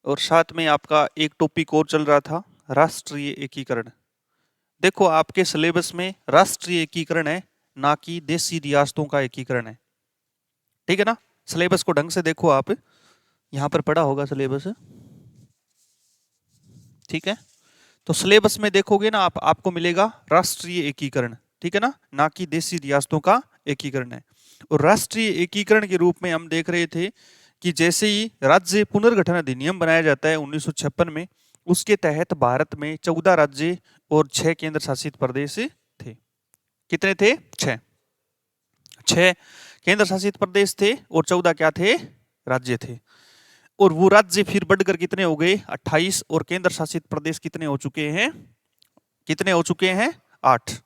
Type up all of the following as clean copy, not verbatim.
और साथ में आपका एक टॉपिक और चल रहा था, राष्ट्रीय एकीकरण। देखो आपके सिलेबस में राष्ट्रीय एकीकरण है, ना कि देशी रियासतों का एकीकरण है। ठीक है ना? सिलेबस को ढंग से देखो आप, यहाँ पर पढ़ा होगा सिलेबस। ठीक है, तो सिलेबस में देखोगे ना आप, आपको मिलेगा राष्ट्रीय एकीकरण। ठीक है ना, ना कि देशी रियासतों का एकीकरण है। और राष्ट्रीय एकीकरण के रूप में हम देख रहे थे कि जैसे ही राज्य पुनर्गठन अधिनियम बनाया जाता है 1956 में, उसके तहत भारत में 14 राज्य और 6 केंद्र शासित प्रदेश थे। कितने थे? 6। 6 केंद्र शासित प्रदेश थे और 14 क्या थे? राज्य थे। और वो राज्य फिर बढ़कर कितने हो गए? 28। और केंद्र शासित प्रदेश कितने हो चुके हैं? कितने हो चुके हैं? 8।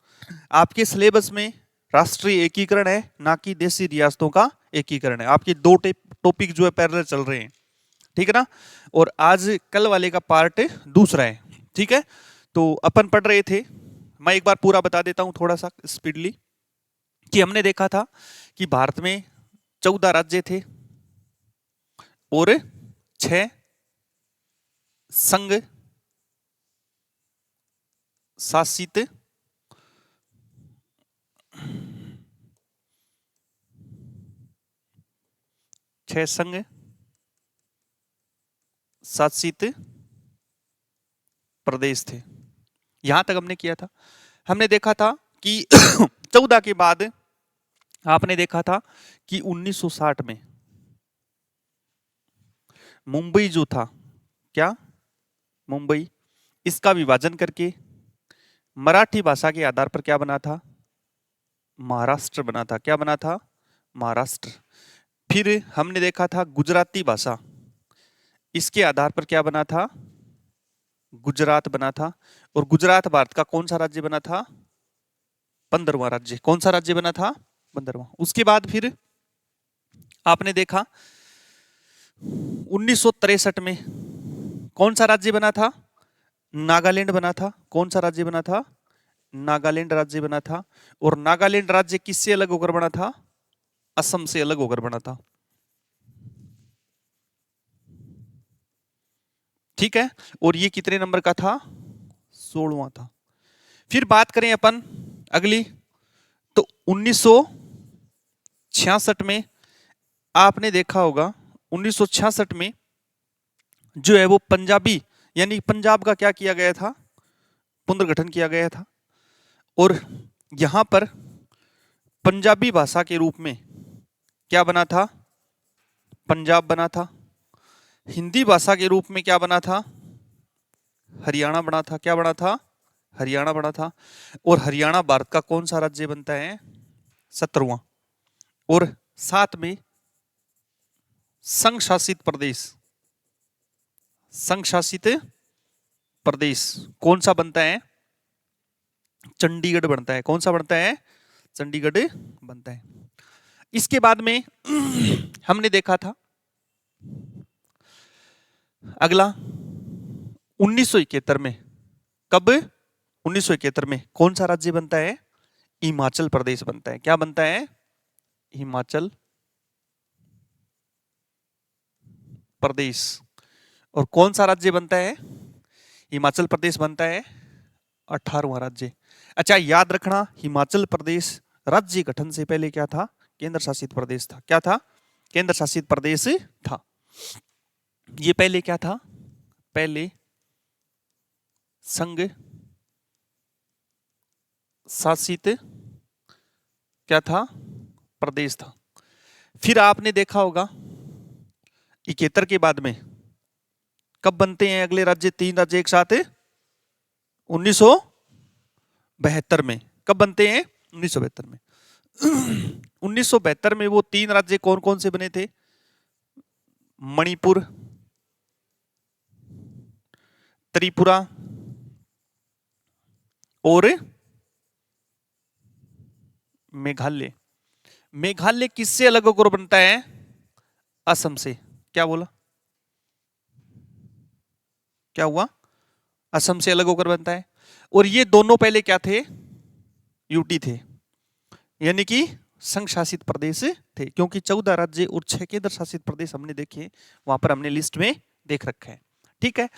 आपके सिलेबस में राष्ट्रीय एकीकरण है, ना कि देशी रियासतों का एकीकरण है। आपके दो टॉपिक जो है पैरेलल चल रहे हैं। ठीक है ना? और आज कल वाले का पार्ट दूसरा है। ठीक है, तो अपन पढ़ रहे थे, मैं एक बार पूरा बता देता हूं थोड़ा सा स्पीडली, कि हमने देखा था कि भारत में 14 राज्य थे और 6 संघ शासित संघ शासित प्रदेश थे। यहां तक हमने किया था। हमने देखा था कि 14 के बाद आपने देखा था कि 1960 में मुंबई जो था, क्या? मुंबई, इसका विभाजन करके मराठी भाषा के आधार पर क्या बना था? महाराष्ट्र बना था। क्या बना था? महाराष्ट्र। फिर हमने देखा था गुजराती भाषा, इसके आधार पर क्या बना था? गुजरात बना था। और गुजरात भारत का कौन सा राज्य बना था? 15वां राज्य। कौन सा राज्य बना था? 15वां। उसके बाद फिर आपने देखा 1963 में कौन सा राज्य बना था? नागालैंड बना था। कौन सा राज्य बना था? नागालैंड राज्य बना था। और नागालैंड राज्य किससे अलग होकर बना था? असम से अलग होकर बना था। ठीक है, और ये कितने नंबर का था? 16वां था। फिर बात करें अपन अगली, तो 1966 में आपने देखा होगा, 1966 में जो है वो पंजाबी, यानी पंजाब का क्या किया गया था? पुनर्गठन किया गया था। और यहां पर पंजाबी भाषा के रूप में क्या बना था? पंजाब बना था। हिंदी भाषा के रूप में क्या बना था? हरियाणा बना था। क्या बना था? हरियाणा बना था। और हरियाणा भारत का कौन सा राज्य बनता है? 17वां। और साथ में संघ शासित प्रदेश, संघ शासित प्रदेश कौन सा बनता है? चंडीगढ़ बनता है। कौन सा बनता है? चंडीगढ़ बनता है। इसके बाद में हमने देखा था अगला 1971 में, कब? 1971 में कौन सा राज्य बनता है? हिमाचल प्रदेश बनता है। क्या बनता है? हिमाचल प्रदेश। और कौन सा राज्य बनता है? हिमाचल प्रदेश बनता है 18वां राज्य। अच्छा, याद रखना, हिमाचल प्रदेश राज्य गठन से पहले क्या था? केंद्र शासित प्रदेश था। क्या था? केंद्र शासित प्रदेश था। ये पहले क्या था? पहले संघ शासित क्या था? प्रदेश था। फिर आपने देखा होगा 71 के बाद में कब बनते हैं अगले राज्य? 3 राज्य एक साथ 1972 में। कब बनते हैं? 1972 में। 1972 में वो 3 राज्य कौन कौन से बने थे? मणिपुर, त्रिपुरा और मेघालय। मेघालय किससे अलग होकर बनता है? असम से। क्या बोला? क्या हुआ? असम से अलग होकर बनता है। और ये दोनों पहले क्या थे? यूटी थे, यानी कि संघ शासित प्रदेश थे। क्योंकि 14 राज्य और 6 केंद्र शासित प्रदेश हमने देखे, वहां पर हमने लिस्ट में देख रखा है। ठीक है।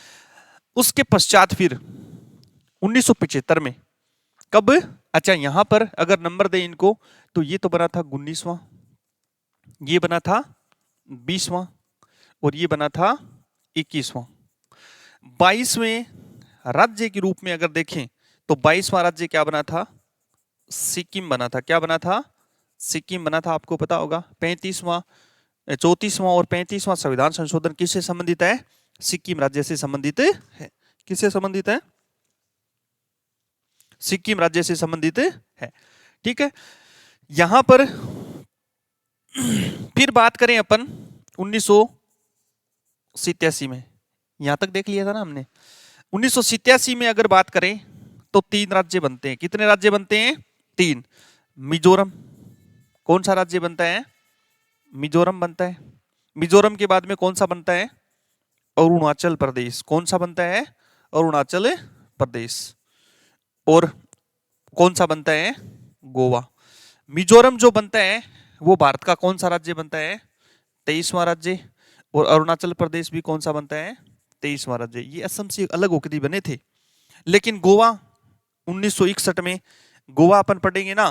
उसके पश्चात फिर 1975 में, कब, अच्छा यहां पर अगर नंबर दे इनको तो ये तो बना था 19वां, ये बना था 20वां और ये बना था 21वां। 22वें राज्य के रूप में अगर देखें तो 22वां राज्य क्या बना था, सिक्किम बना था। क्या बना था, सिक्किम बना था। आपको पता होगा 34वां 35वां संविधान संशोधन किससे संबंधित है, सिक्किम राज्य से संबंधित है। किससे संबंधित है, सिक्किम राज्य से संबंधित है। ठीक है। यहां पर फिर बात करें अपन 1987 में, यहां तक देख लिया था ना हमने। 1987 में अगर बात करें तो 3 राज्य बनते हैं। कितने राज्य बनते हैं, 3। मिजोरम, कौन सा राज्य बनता है, मिजोरम बनता है। मिजोरम के बाद में कौन सा बनता है, अरुणाचल प्रदेश। कौन सा बनता है, अरुणाचल प्रदेश। और कौन सा बनता है, गोवा। मिजोरम जो बनता है वो भारत का कौन सा राज्य बनता है, 23वां राज्य। और अरुणाचल प्रदेश भी कौन सा बनता है, 23वां राज्य। ये असम से अलग होकर बने थे। लेकिन गोवा 1961 में, गोवा अपन पढ़ेंगे ना,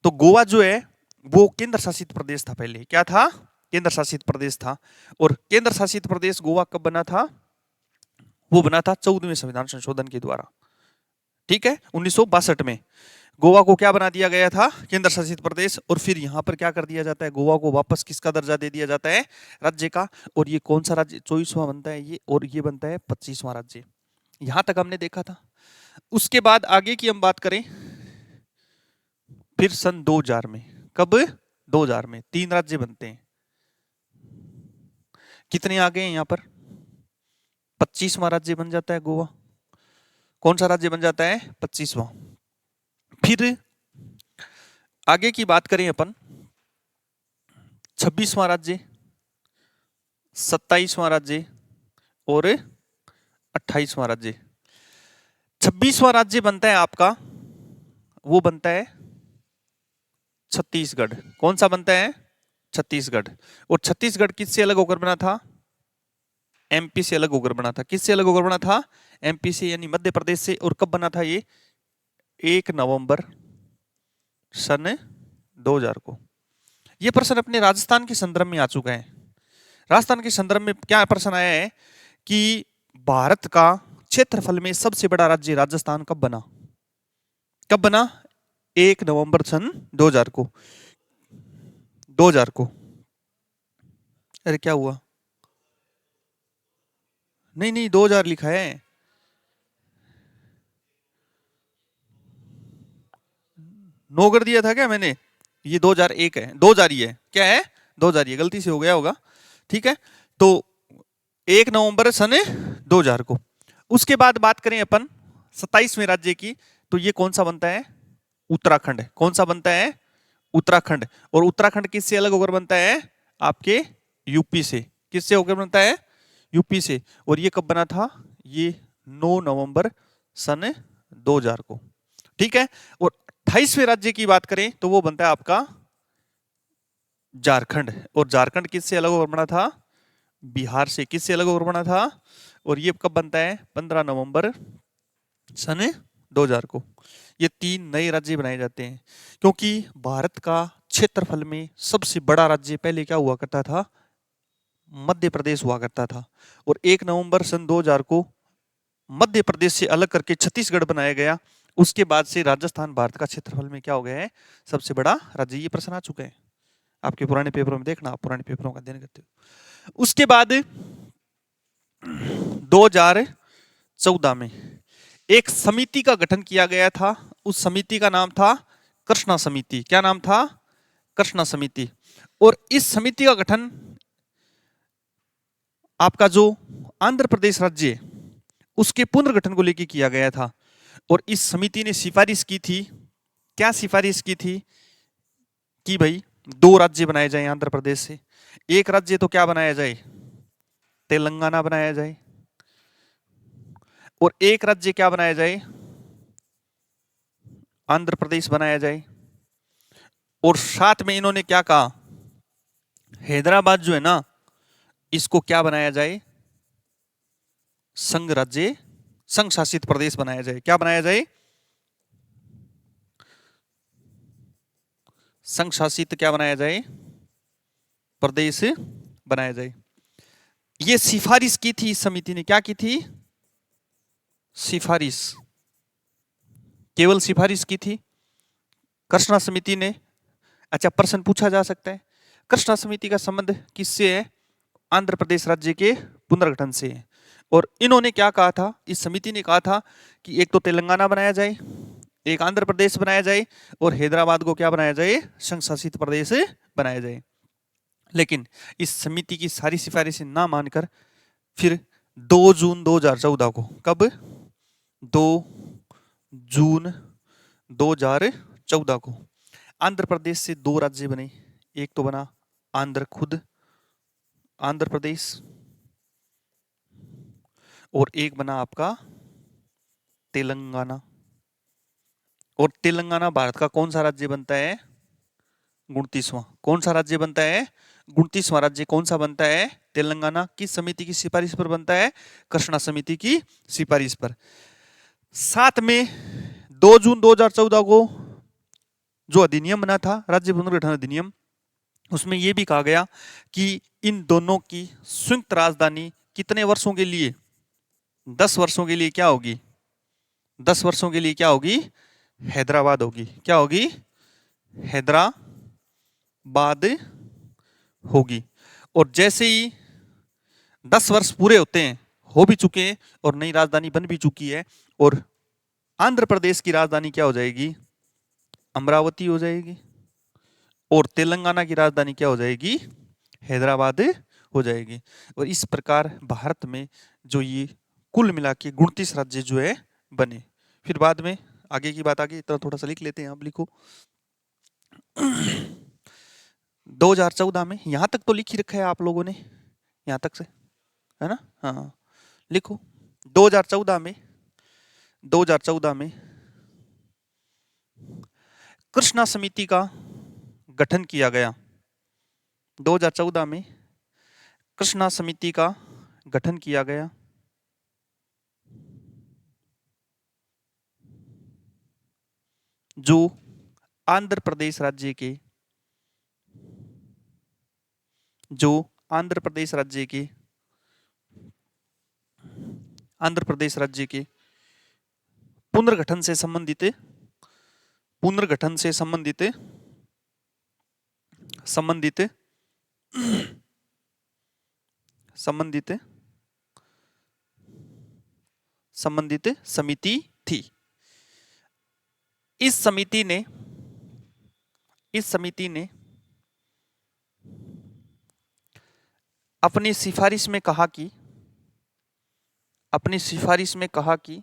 तो गोवा जो है वो केंद्र शासित प्रदेश था पहले। क्या था, केंद्र शासित प्रदेश था। और केंद्र शासित प्रदेश गोवा कब बना था, वो बना था 14वें संविधान संशोधन के द्वारा। ठीक है, 1962 में गोवा को क्या बना दिया गया था, केंद्र शासित प्रदेश। और फिर यहां पर क्या कर दिया जाता है, गोवा को वापस किसका दर्जा दे दिया जाता है, राज्य का। और ये कौन सा राज्य, 24वां बनता है ये, और ये बनता है 25वां राज्य। यहां तक हमने देखा था। उसके बाद आगे की हम बात करें, फिर सन 2000 में, कब, 2000 में 3 राज्य बनते हैं। कितने आ गए हैं यहां पर, 25वां राज्य बन जाता है गोवा। कौन सा राज्य बन जाता है, 25वां। फिर आगे की बात करें अपन, 26वां राज्य, 27वां राज्य और 28वां राज्य। 26वां राज्य बनता है आपका, वो बनता है छत्तीसगढ़। कौन सा बनता है, छत्तीसगढ़। और छत्तीसगढ़ किससे अलग होकर बना था, एमपी से अलग होकर बना था। किससे अलग होकर बना था, एमपी से, यानी मध्य प्रदेश से। और कब बना था ये, 1 नवंबर सन 2000 को। ये प्रश्न अपने राजस्थान के संदर्भ में आ चुका है। राजस्थान के संदर्भ में क्या प्रश्न आया है कि भारत का क्षेत्रफल में सबसे बड़ा राज्य राजस्थान कब बना, कब बना, 1 नवंबर सन 2000 को। 2000 को, अरे क्या हुआ, नहीं नहीं 2000 लिखा है, नो कर दिया था क्या मैंने, ये 2001 है, 2000 ही है, क्या है, 2000 ही, गलती से हो गया होगा। ठीक है, तो 1 नवंबर सन 2000 को। उसके बाद बात करें अपन 27वें राज्य की, तो ये कौन सा बनता है, उत्तराखंड। कौन सा बनता है, उत्तराखंड। और उत्तराखंड किससे अलग होकर बनता है, आपके यूपी से। किससे होकर बनता है, यूपी से। और ये कब बना था, ये 9 नवंबर सन 2000 को। ठीक है। और 28वें राज्य की बात करें तो वो बनता है आपका झारखंड। और झारखंड किससे अलग होकर बना था, बिहार से। किससे अलग होकर बना था, और ये कब बनता है, 15 नवंबर सन 2000 को। ये 3 नए राज्य बनाए जाते हैं, क्योंकि भारत का क्षेत्रफल में सबसे बड़ा राज्य पहले क्या हुआ करता था, मध्य प्रदेश हुआ करता था। और 1 नवंबर सन 2000 को मध्य प्रदेश से अलग करके छत्तीसगढ़ बनाया गया। उसके बाद से राजस्थान भारत का क्षेत्रफल में क्या हो गया है, सबसे बड़ा राज्य। ये प्रश्न आ चुके हैं आपके पुराने पेपरों में, देखना आप पुराने पेपरों का अध्ययन करते हो। उसके बाद 2014 में एक समिति का गठन किया गया था। उस समिति का नाम था कृष्णा समिति। क्या नाम था, कृष्णा समिति। और इस समिति का गठन आपका जो आंध्र प्रदेश राज्य है उसके पुनर्गठन को लेकर किया गया था। और इस समिति ने सिफारिश की थी, क्या सिफारिश की थी, कि भाई 2 राज्य बनाए जाए आंध्र प्रदेश से। एक राज्य तो क्या बनाया जाए, तेलंगाना बनाया जाए। और एक राज्य क्या बनाया जाए, आंध्र प्रदेश बनाया जाए। और साथ में इन्होंने क्या कहा, हैदराबाद जो है ना, इसको क्या बनाया जाए, संघ राज्य, संघ शासित प्रदेश बनाया जाए। क्या बनाया जाए? संघ शासित क्या बनाया जाए? प्रदेश बनाया जाए। ये सिफारिश की थी इस समिति ने। क्या की थी? सिफारिश, केवल सिफारिश की थी कृष्णा समिति ने। अच्छा, प्रश्न पूछा जा सकता है, कृष्णा समिति का संबंध किससे है? आंध्र प्रदेश राज्य के पुनर्गठन से है। और इन्होंने क्या कहा था? इस समिति ने कहा था कि एक तो तेलंगाना बनाया जाए, एक आंध्र प्रदेश बनाया जाए, और हैदराबाद को क्या बनाया जाए? संघ शासित प्रदेश बनाया जाए। लेकिन इस समिति की सारी सिफारिशें ना मानकर फिर 2 जून 2014 को, कब? 2 जून 2014 को आंध्र प्रदेश से 2 राज्य बने। एक तो बना आंध्र, खुद आंध्र प्रदेश, और एक बना आपका तेलंगाना। और तेलंगाना भारत का कौन सा राज्य बनता है? 29वां। कौन सा राज्य बनता है? 29वां राज्य कौन सा बनता है? तेलंगाना। किस समिति की सिफारिश पर बनता है? कृष्णा समिति की सिफारिश पर। साथ में 2 जून 2014 को जो अधिनियम बना था, राज्य पुनर्गठन अधिनियम, उसमें यह भी कहा गया कि इन दोनों की संयुक्त राजधानी कितने वर्षों के लिए? 10 वर्षों के लिए क्या होगी? 10 वर्षों के लिए क्या होगी? हैदराबाद होगी। क्या होगी? हैदराबाद होगी। और जैसे ही 10 वर्ष पूरे होते हैं, हो भी चुके हैं, और नई राजधानी बन भी चुकी है, और आंध्र प्रदेश की राजधानी क्या हो जाएगी? अमरावती हो जाएगी। और तेलंगाना की राजधानी क्या हो जाएगी? हैदराबाद हो जाएगी। और इस प्रकार भारत में जो ये कुल मिला के 29 राज्य जो है बने। फिर बाद में आगे की बात, आगे इतना थोड़ा सा लिख लेते हैं, आप लिखो। 2014 में, यहां तक तो लिख ही रखा है आप लोगों ने, यहां तक से, है ना? हाँ, लिखो। 2014 में, 2014 में कृष्णा समिति का गठन किया गया। 2014 में कृष्णा समिति का गठन किया गया, जो आंध्र प्रदेश राज्य के, जो आंध्र प्रदेश राज्य के, आंध्र प्रदेश राज्य के पुनर्गठन से संबंधित, पुनर्गठन से संबंधित, संबंधित, संबंधित, संबंधित समिति थी। इस समिति ने, इस समिति ने अपनी सिफारिश में कहा कि, अपनी सिफारिश में कहा कि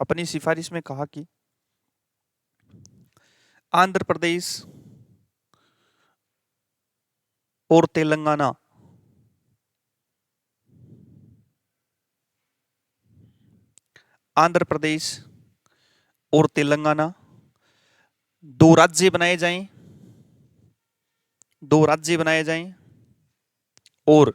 अपनी सिफारिश में कहा कि आंध्र प्रदेश और तेलंगाना, आंध्र प्रदेश और तेलंगाना 2 राज्य बनाए जाएं, 2 राज्य बनाए जाएं, और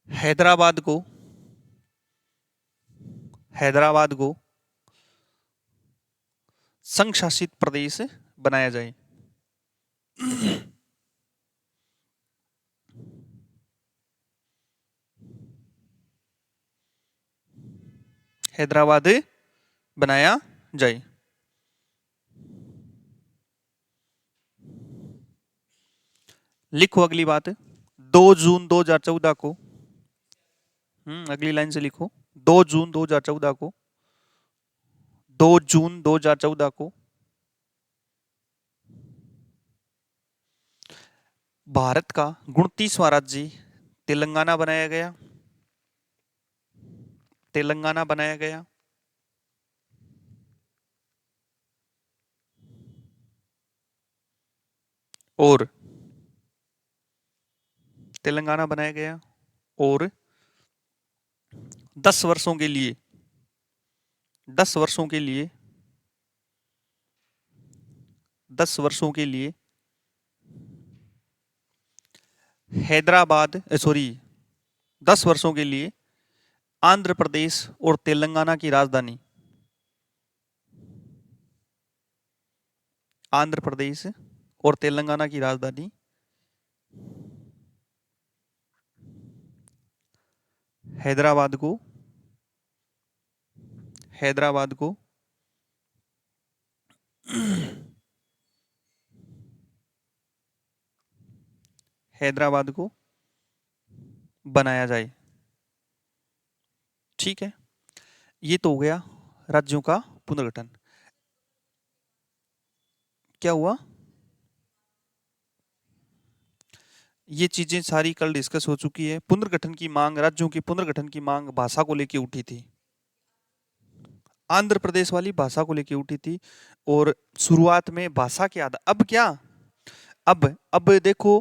हैदराबाद को, हैदराबाद को संघ शासित प्रदेश बनाया जाए। हैदराबाद बनाया जाए। लिखो अगली बात, 2 जून 2014 को, अगली लाइन से लिखो, 2 जून 2014 को, 2 जून 2014 को भारत का 29वां राज्य तेलंगाना बनाया गया, तेलंगाना बनाया गया। और तेलंगाना बनाया गया, और 10 वर्षों के लिए, 10 वर्षों के लिए 10 वर्षों के लिए हैदराबाद, सॉरी, 10 वर्षों के लिए आंध्र प्रदेश और तेलंगाना की राजधानी, आंध्र प्रदेश और तेलंगाना की राजधानी हैदराबाद को, हैदराबाद को हैदराबाद को बनाया जाए। ठीक है, ये तो हो गया राज्यों का पुनर्गठन। क्या हुआ? ये चीजें सारी कल डिस्कस हो चुकी है। पुनर्गठन की मांग, राज्यों की पुनर्गठन की मांग भाषा को लेकर उठी थी, आंध्र प्रदेश वाली भाषा को लेकर उठी थी। और शुरुआत में भाषा के आधार, अब क्या, अब देखो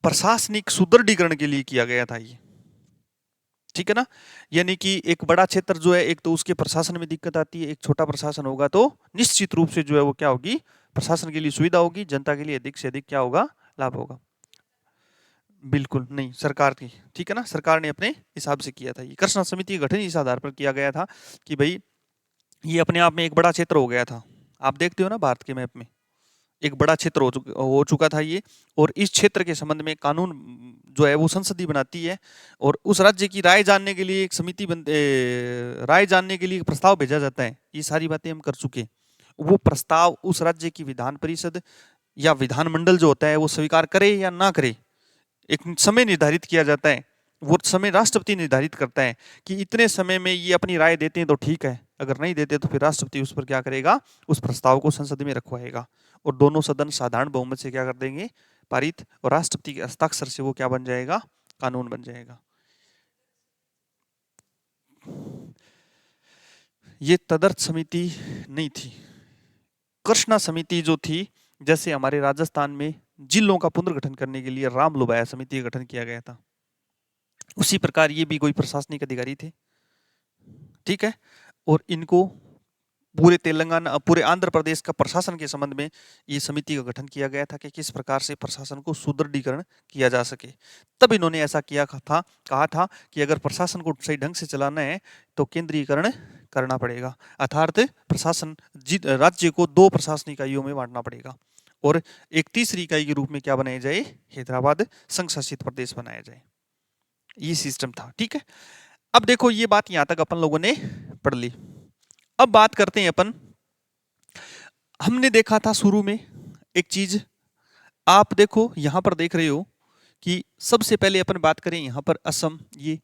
प्रशासनिक सुदृढ़ीकरण के लिए किया गया था ये, ठीक है ना। यानी कि एक बड़ा क्षेत्र जो है, एक तो उसके प्रशासन में दिक्कत आती है, एक छोटा प्रशासन होगा तो निश्चित रूप से जो है वो क्या होगी, प्रशासन के लिए सुविधा होगी, जनता के लिए अधिक से अधिक क्या होगा, लाभ होगा। बिल्कुल नहीं, सरकार की, ठीक है ना, सरकार ने अपने हिसाब से किया था। ये कृष्णा समिति का गठन इस आधार पर किया गया था कि भाई ये अपने आप में एक बड़ा क्षेत्र हो गया था। आप देखते हो ना भारत के मैप में एक बड़ा क्षेत्र हो चुका था ये, और इस क्षेत्र के संबंध में कानून जो है वो संसद ही बनाती है, और उस राज्य की राय जानने के लिए एक समिति राय जानने के लिए एक प्रस्ताव भेजा जाता है। ये सारी बातें हम कर चुके। वो प्रस्ताव उस राज्य की विधान परिषद या विधानमंडल जो होता है वो स्वीकार करे या ना करे, एक समय निर्धारित किया जाता है। वो समय राष्ट्रपति निर्धारित करता है कि इतने समय में ये अपनी राय देते हैं तो ठीक है, अगर नहीं देते तो फिर राष्ट्रपति उस पर क्या करेगा, उस प्रस्ताव को संसद में रखवाएगा, और दोनों सदन साधारण बहुमत से क्या कर देंगे, पारित, और राष्ट्रपति के हस्ताक्षर से वो क्या बन जाएगा, कानून बन जाएगा। ये तदर्थ समिति नहीं थी, कृष्णा समिति जो थी, जैसे हमारे राजस्थान में जिलों का पुनर्गठन करने के लिए राम लुबाया समिति का गठन किया गया था, उसी प्रकार ये भी कोई प्रशासनिक अधिकारी थे, ठीक है। और इनको पूरे तेलंगाना, पूरे आंध्र प्रदेश का प्रशासन के संबंध में ये समिति का गठन किया गया था कि किस प्रकार से प्रशासन को सुदृढ़ीकरण किया जा सके। तब इन्होंने ऐसा किया था, कहा था कि अगर प्रशासन को सही ढंग से चलाना है तो केंद्रीयकरण करना पड़ेगा, अर्थात प्रशासन राज्य को 2 प्रशासनिक इकाइयों में बांटना पड़ेगा, और एक तीसरी इकाई के रूप में क्या बनाया जाए, हैदराबाद संघ शासित प्रदेश बनाया जाए। ये सिस्टम था, ठीक है। अब देखो ये बात यहां तक अपन लोगों ने पढ़ ली। अब बात करते हैं अपन, हमने देखा था शुरू में एक चीज, आप देखो यहां पर देख रहे हो कि सबसे पहले अपन बात करें यहां पर असम, ये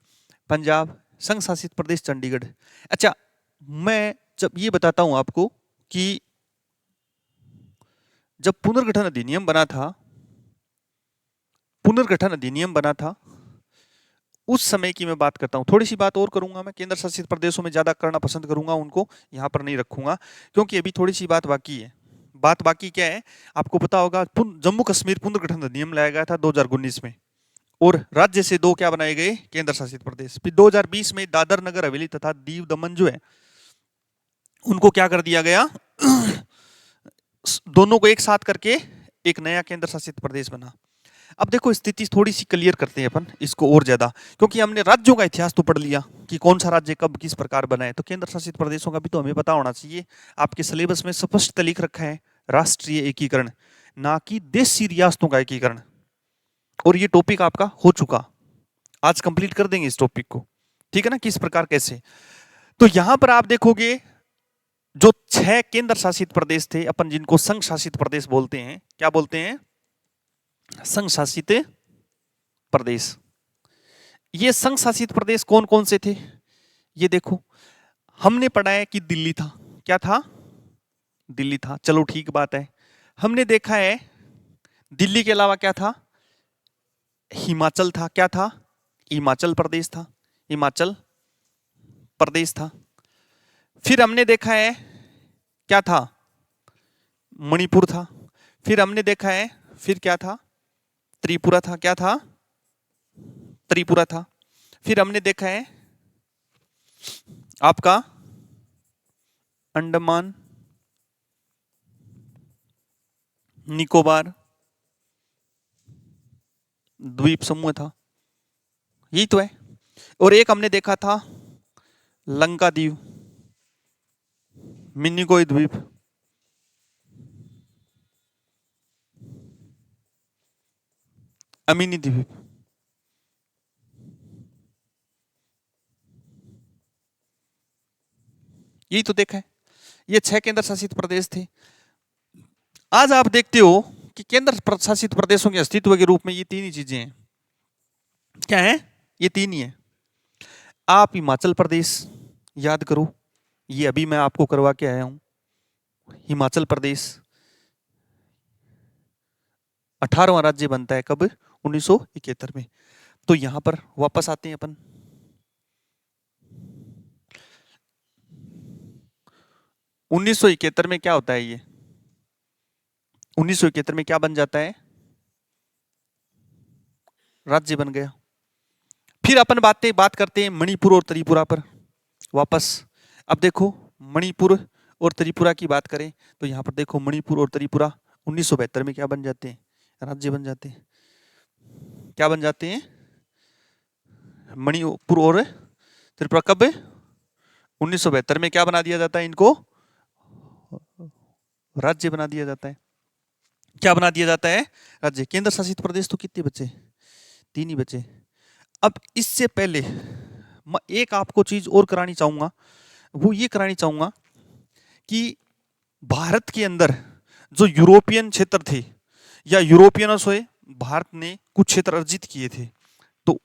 पंजाब, संघ शासित प्रदेश चंडीगढ़। अच्छा, मैं जब ये बताता हूं आपको कि जब पुनर्गठन अधिनियम बना था, पुनर्गठन अधिनियम बना था उस समय की मैं बात करता हूं। थोड़ी सी बात और करूंगा, मैं केंद्र शासित प्रदेशों में ज्यादा करना पसंद करूंगा, उनको यहां पर नहीं रखूंगा क्योंकि अभी थोड़ी सी बात बाकी है। बात बाकी क्या है, आपको पता होगा जम्मू कश्मीर पुनर्गठन अधिनियम लाया गया था 2019 में, और राज्य से 2 क्या बनाए गए, केंद्र शासित प्रदेश। फिर 2020 में दादर नगर हवेली तथा दीव दमन जो है उनको क्या कर दिया गया दोनों को एक साथ करके एक नया केंद्र शासित प्रदेश बना। अब देखो स्थिति थोड़ी सी क्लियर करते हैं अपन इसको और ज्यादा, क्योंकि हमने राज्यों का इतिहास तो पढ़ लिया कि कौन सा राज्य कब किस प्रकार बना है, तो केंद्र शासित प्रदेशों का भी तो हमें पता होना चाहिए। आपके सिलेबस में स्पष्ट लिख रखा है राष्ट्रीय एकीकरण, ना कि देशी रियासतों का एकीकरण, और ये टॉपिक आपका हो चुका, आज कंप्लीट कर देंगे इस टॉपिक को, ठीक है ना, किस प्रकार कैसे। तो यहां पर आप देखोगे जो 6 केंद्र शासित प्रदेश थे अपन, जिनको संघ शासित प्रदेश बोलते हैं, क्या बोलते हैं, संघ शासित प्रदेश। ये संघ शासित प्रदेश कौन कौन से थे, ये देखो, हमने पढ़ा है कि दिल्ली था, क्या था, दिल्ली था, चलो ठीक बात है। हमने देखा है दिल्ली के अलावा क्या था, हिमाचल था, क्या था, हिमाचल प्रदेश था, हिमाचल प्रदेश था। फिर हमने देखा है क्या था, मणिपुर था। फिर हमने देखा है, फिर क्या था, त्रिपुरा था, क्या था, त्रिपुरा था। फिर हमने देखा है आपका अंडमान निकोबार द्वीप समूह था, यही तो है। और एक हमने देखा था लंका द्वीप, मिनिकोय द्वीप, अमीनी द्वीप। यही तो देखा है, ये 6 केंद्र शासित प्रदेश थे। आज आप देखते हो कि केंद्र शासित प्रदेशों के अस्तित्व के रूप में ये 3 ही चीजें हैं। क्या है? ये 3 ही है। आप हिमाचल प्रदेश याद करो, ये अभी मैं आपको करवा के आया हूं। हिमाचल प्रदेश 18वां राज्य बनता है कब? 1971 में। तो यहां पर वापस आते हैं अपन। 1971 में क्या होता है? ये 1971 में क्या बन जाता है? राज्य बन गया। फिर अपन बात करते हैं मणिपुर और त्रिपुरा पर वापस। अब देखो मणिपुर और त्रिपुरा की बात करें तो यहाँ पर देखो मणिपुर और त्रिपुरा 1972 में क्या बन जाते हैं? राज्य बन जाते हैं। क्या बन जाते हैं? मणिपुर और त्रिपुरा कब? 1972 में क्या बना दिया जाता है? इनको राज्य बना दिया जाता है। क्या बना दिया जाता है? राज्य। केंद्र शासित प्रदेश तो कितने बचे? 3 ही बचे। अब इससे पहले मैं एक आपको चीज और करानी चाहूंगा, वो ये करानी चाहूंगा कि भारत के अंदर जो यूरोपियन क्षेत्र थे या यूरोपियनों से भारत ने कुछ क्षेत्र अर्जित किए थे, तो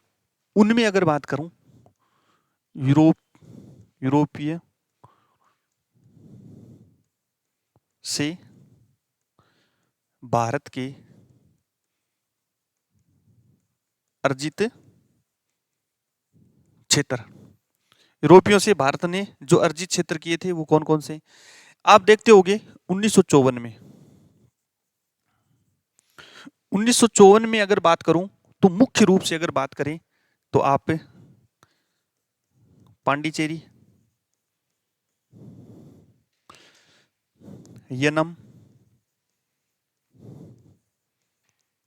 उनमें अगर बात करूं, यूरोपीय से भारत के अर्जित क्षेत्र, यूरोपियों से भारत ने जो अर्जित क्षेत्र किए थे वो कौन कौन से? आप देखते होंगे 1954 में, 1954 में अगर बात करूं तो मुख्य रूप से अगर बात करें तो आप पांडिचेरी, यनम,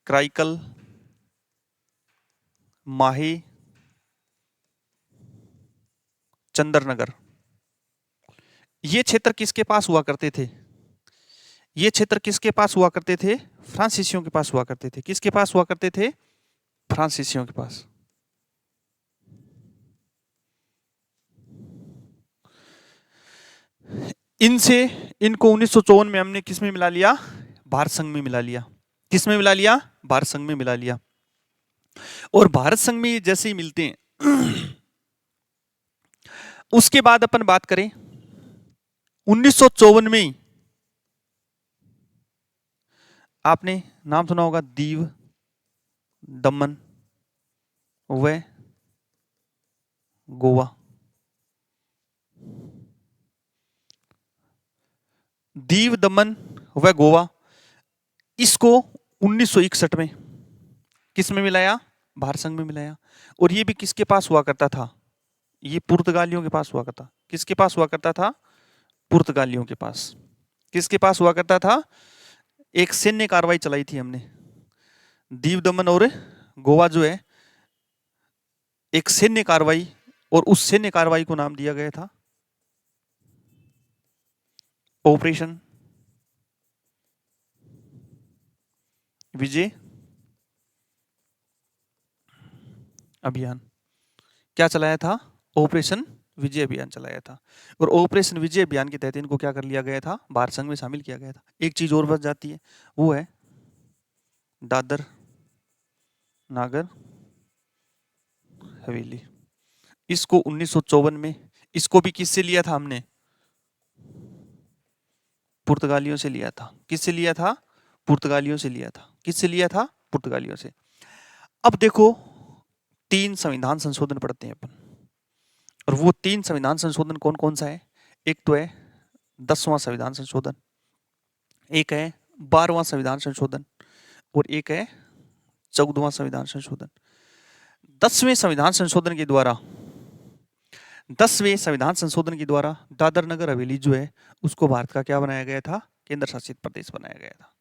क्राइकल, माहे, चंद्रनगर, ये क्षेत्र किसके पास हुआ करते थे? ये क्षेत्र किसके पास हुआ करते थे? फ्रांसीसियों के पास हुआ करते थे। किसके पास हुआ करते थे? फ्रांसीसियों के पास। इनसे इनको 1954 में हमने किस में मिला लिया? भारत संघ में मिला लिया। किस में मिला लिया? भारत संघ में मिला लिया। और भारत संघ में जैसे ही मिलते हैं उसके बाद अपन बात करें 1954 में ही आपने नाम सुना होगा दीव, दमन व गोवा। दीव, दमन व गोवा, इसको 1961 में किस में मिलाया? भारत संघ में मिलाया। और ये भी किसके पास हुआ करता था? ये पुर्तगालियों के पास हुआ करता। किसके पास हुआ करता था? पुर्तगालियों के पास। किसके पास हुआ करता था? एक सैन्य कार्रवाई चलाई थी हमने, दीव, दमन और गोवा जो है एक सैन्य कार्रवाई, और उस सैन्य कार्रवाई को नाम दिया गया था ऑपरेशन विजय अभियान। क्या चलाया था? ऑपरेशन विजय अभियान चलाया था। और ऑपरेशन विजय अभियान के तहत इनको क्या कर लिया गया था? भारत संघ में शामिल किया गया था। एक चीज और बच जाती है, वो है दादर नागर हवेली। इसको 1954 में, इसको भी किससे लिया था हमने? पुर्तगालियों से लिया था। किससे लिया था? पुर्तगालियों से लिया था। किससे लिया था? पुर्तगालियों से। अब देखो 3 संविधान संशोधन पढ़ते हैं अपन, और वो 3 संविधान संशोधन कौन कौन सा है? एक तो है 10वां संविधान संशोधन, एक है 12वां संविधान संशोधन, और एक है 14वां संविधान संशोधन। 10वें संविधान संशोधन के द्वारा 10वें संविधान संशोधन के द्वारा दादर नगर हवेली जो है उसको भारत का क्या बनाया गया था? केंद्र शासित प्रदेश बनाया गया था।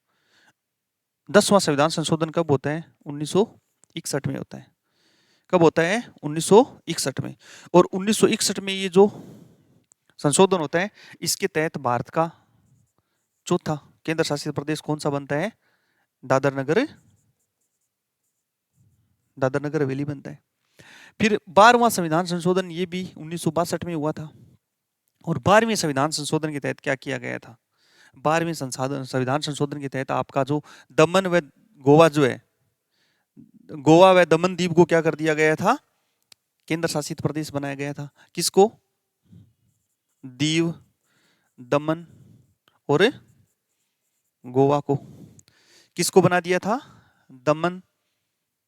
10वां संविधान संशोधन कब होता है? 1961 में होता है। कब होता है? 1961 में। और 1961 में ये जो संशोधन होता है, इसके तहत भारत का चौथा केंद्र शासित प्रदेश कौन सा बनता है? दादर नगर हवेली बनता है। फिर 12वां संविधान संशोधन, ये भी 1962 में हुआ था। और 12वें संविधान संशोधन के तहत क्या किया गया था? 12वें संविधान संशोधन के तहत आपका जो दमन व गोवा जो है, गोवा व दमन द्वीप को क्या कर दिया गया था? केंद्र शासित प्रदेश बनाया गया था। किसको? दीव, दमन और गोवा को। किसको बना दिया था? दमन,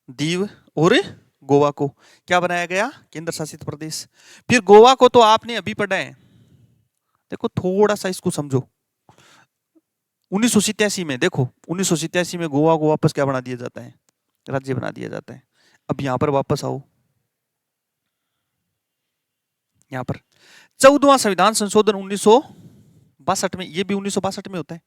दीव और गोवा को क्या बनाया गया? केंद्र शासित प्रदेश। फिर गोवा को तो आपने अभी पढ़ा है, देखो थोड़ा सा इसको समझो। 1987 में, देखो 1987 में गोवा को वापस क्या बना दिया जाता है? राज्य बना दिया जाता है। अब यहां पर वापस आओ, यहां पर 14वां संविधान संशोधन 1962 में, ये भी 1962 में होता है।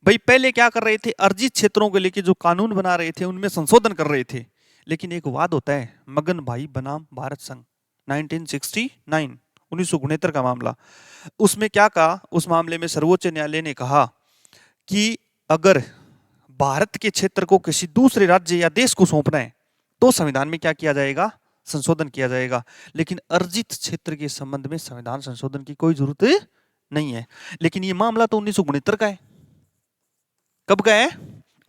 भाई पहले क्या कर रहे थे? अर्जित क्षेत्रों के लेके जो कानून बना रहे थे उनमें संशोधन कर रहे थे, लेकिन एक वाद होता है, मगन भाई बनाम भारत संघ 1969, 1969 का मामला। उसमें क्या कहा? उस मामले में सर्वोच्च न्यायालय ने कहा कि अगर भारत के क्षेत्र को किसी दूसरे राज्य या देश को सौंपना है तो संविधान में क्या किया जाएगा? संशोधन किया जाएगा। लेकिन अर्जित क्षेत्र के संबंध में संविधान संशोधन की कोई जरूरत नहीं है। लेकिन ये मामला तो 1969 का है। कब का है?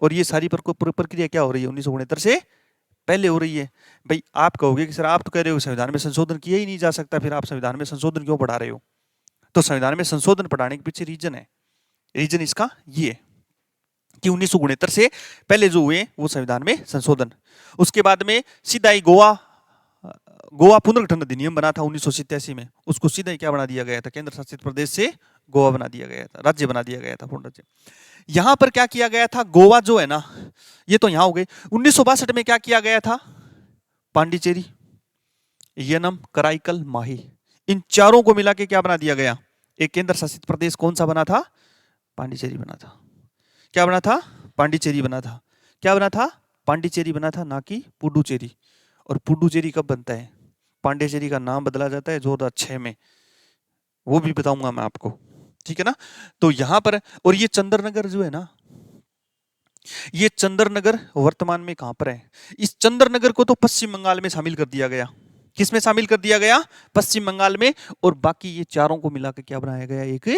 और ये सारी प्रक्रिया क्या हो रही है? 1969 से पहले हो रही है। भाई आप कहोगे कि सर आप तो कह रहे हो संविधान में संशोधन किया ही नहीं जा सकता, फिर आप संविधान में संशोधन क्यों पढ़ा रहे हो? तो संविधान में संशोधन पढ़ाने के पीछे रीजन है। रीजन इसका ये है कि 1969 से पहले जो हुए वो संविधान में संशोधन। उसके बाद में सीधा ही गोवा पुनर्गठन अधिनियम बना था 1987 में, उसको सीधा ही क्या बना दिया गया था? केंद्र शासित प्रदेश से गोवा बना दिया गया था, राज्य बना दिया गया था, पूर्ण राज्य। यहां पर क्या किया गया था? गोवा जो है ना, ये तो यहां हो गई। 1962 में क्या किया गया था? पांडिचेरी, यनम, कराईकल, माही, इन चारों को मिला के क्या बना दिया गया? एक केंद्र शासित प्रदेश। कौन सा बना था? पांडिचेरी बना था। क्या बना था? पांडिचेरी बना था। क्या बना था? पांडिचेरी बना था, ना कि पुडुचेरी। और पुडुचेरी कब बनता है? पांडिचेरी का नाम बदला जाता है 2006 में, वो भी बताऊंगा मैं आपको, ठीक है ना। तो यहां पर, और ये चंद्रनगर जो है ना, ये चंद्रनगर वर्तमान में कहां पर है? इस चंद्रनगर को तो पश्चिम बंगाल में शामिल कर दिया गया। किसमें शामिल कर दिया गया? पश्चिम बंगाल में। और बाकी ये चारों को मिलाकर क्या बनाया गया? एक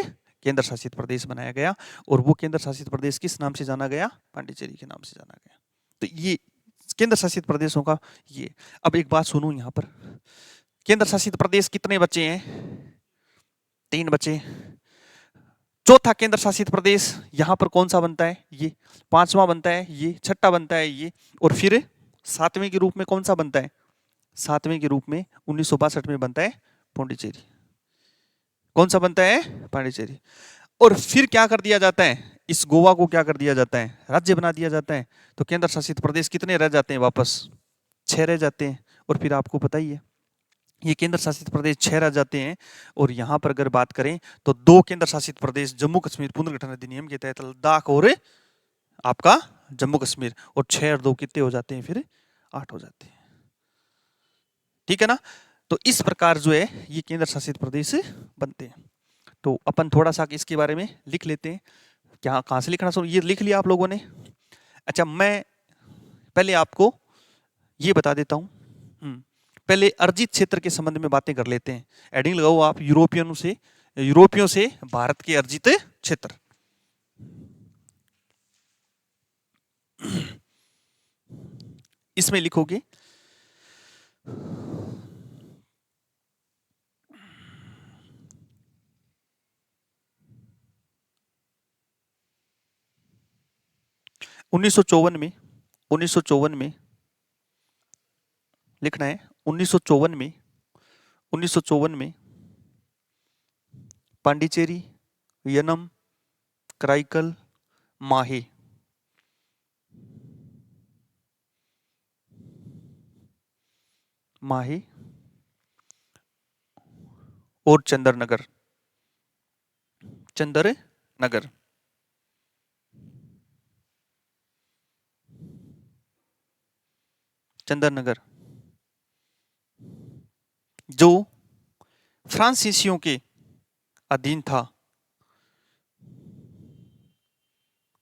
केंद्र शासित प्रदेश बनाया गया। और वो केंद्र शासित प्रदेश किस नाम से जाना गया? पांडिचेरी के नाम से जाना गया। तो ये केंद्र शासित प्रदेशों का ये। अब एक बात सुनो, यहां पर केंद्र शासित प्रदेश कितने बचे हैं? 3 बचे। चौथा केंद्र शासित प्रदेश यहां पर कौन सा बनता है? ये। पांचवा बनता है ये, छठा बनता है ये, और फिर सातवें के रूप में कौन सा बनता है? सातवें के रूप में 1962 में बनता है पौंडीचेरी। कौन सा बनता है? पांडिचेरी। और फिर क्या कर दिया जाता है? इस गोवा को क्या कर दिया जाता है? राज्य बना दिया जाता है। तो केंद्र शासित प्रदेश कितने रह जाते हैं वापस? 6 रह जाते हैं। और फिर आपको पता ही है, ये केंद्र शासित प्रदेश 6 रह जाते हैं। और यहां पर अगर बात करें तो 2 केंद्र शासित प्रदेश जम्मू कश्मीर पुनर्गठन अधिनियम के तहत लद्दाख और आपका जम्मू कश्मीर, और 6 और 2 कितने हो जाते हैं? फिर 8 हो जाते हैं, ठीक है ना। तो इस प्रकार जो है ये केंद्र शासित प्रदेश बनते हैं। तो अपन थोड़ा सा इसके बारे में लिख लेते हैं। क्या कहां से लिखना शुरू? ये लिख लिया आप लोगों ने? अच्छा, मैं पहले आपको ये बता देता हूं। पहले अर्जित क्षेत्र के संबंध में बातें कर लेते हैं। एडिंग लगाओ आप, यूरोपियों से भारत के अर्जित क्षेत्र। इसमें लिखोगे 1954 में, 1954 में लिखना है। 1954 में, 1954 में पांडिचेरी, यनम, कराईकल, माहे, माहे और चंद्रनगर, चंद्रनगर चंदन नगर, जो फ्रांसीसियों के अधीन था,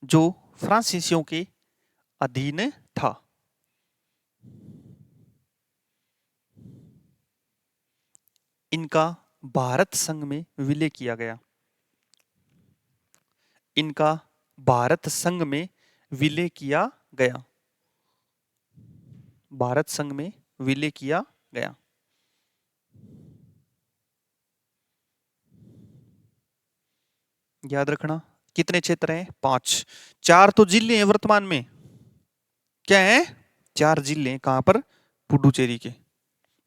जो फ्रांसीसियों के अधीन था। इनका भारत संघ में विलय किया गया। इनका भारत संघ में विलय किया गया। भारत संघ में विलय किया गया। याद रखना कितने क्षेत्र हैं? 5। 4 तो जिले हैं वर्तमान में। क्या है? 4 जिले हैं। कहां पर? पुडुचेरी के।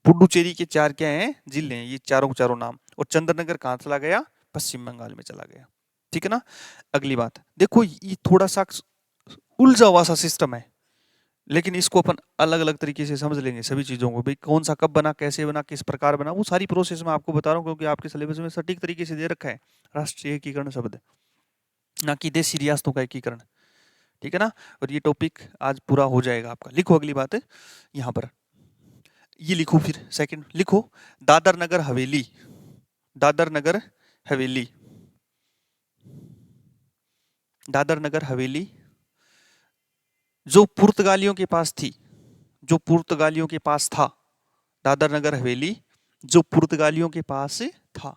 पुडुचेरी के 4 क्या हैं? जिले हैं। ये चारों चारों नाम। और चंद्रनगर कहां चला गया? पश्चिम बंगाल में चला गया। ठीक है ना? अगली बात देखो, ये थोड़ा सा उलझा हुआ सा सिस्टम है, लेकिन इसको अपन अलग अलग तरीके से समझ लेंगे सभी चीजों को। भाई कौन सा कब बना, कैसे बना, किस प्रकार बना, वो सारी प्रोसेस मैं आपको बता रहा हूँ, क्योंकि आपके सिलेबस में सटीक तरीके से दे रखा है राष्ट्रीय एकीकरण शब्द, ना कि देशी रियासतों का एकीकरण। ठीक है ना? और ये टॉपिक आज पूरा हो जाएगा आपका। लिखो अगली बात है यहाँ पर, ये लिखो, फिर सेकंड लिखो, दादर नगर हवेली। दादर नगर हवेली। दादर नगर हवेली जो पुर्तगालियों के पास थी, जो पुर्तगालियों के पास था। दादर नगर हवेली जो पुर्तगालियों के पास था।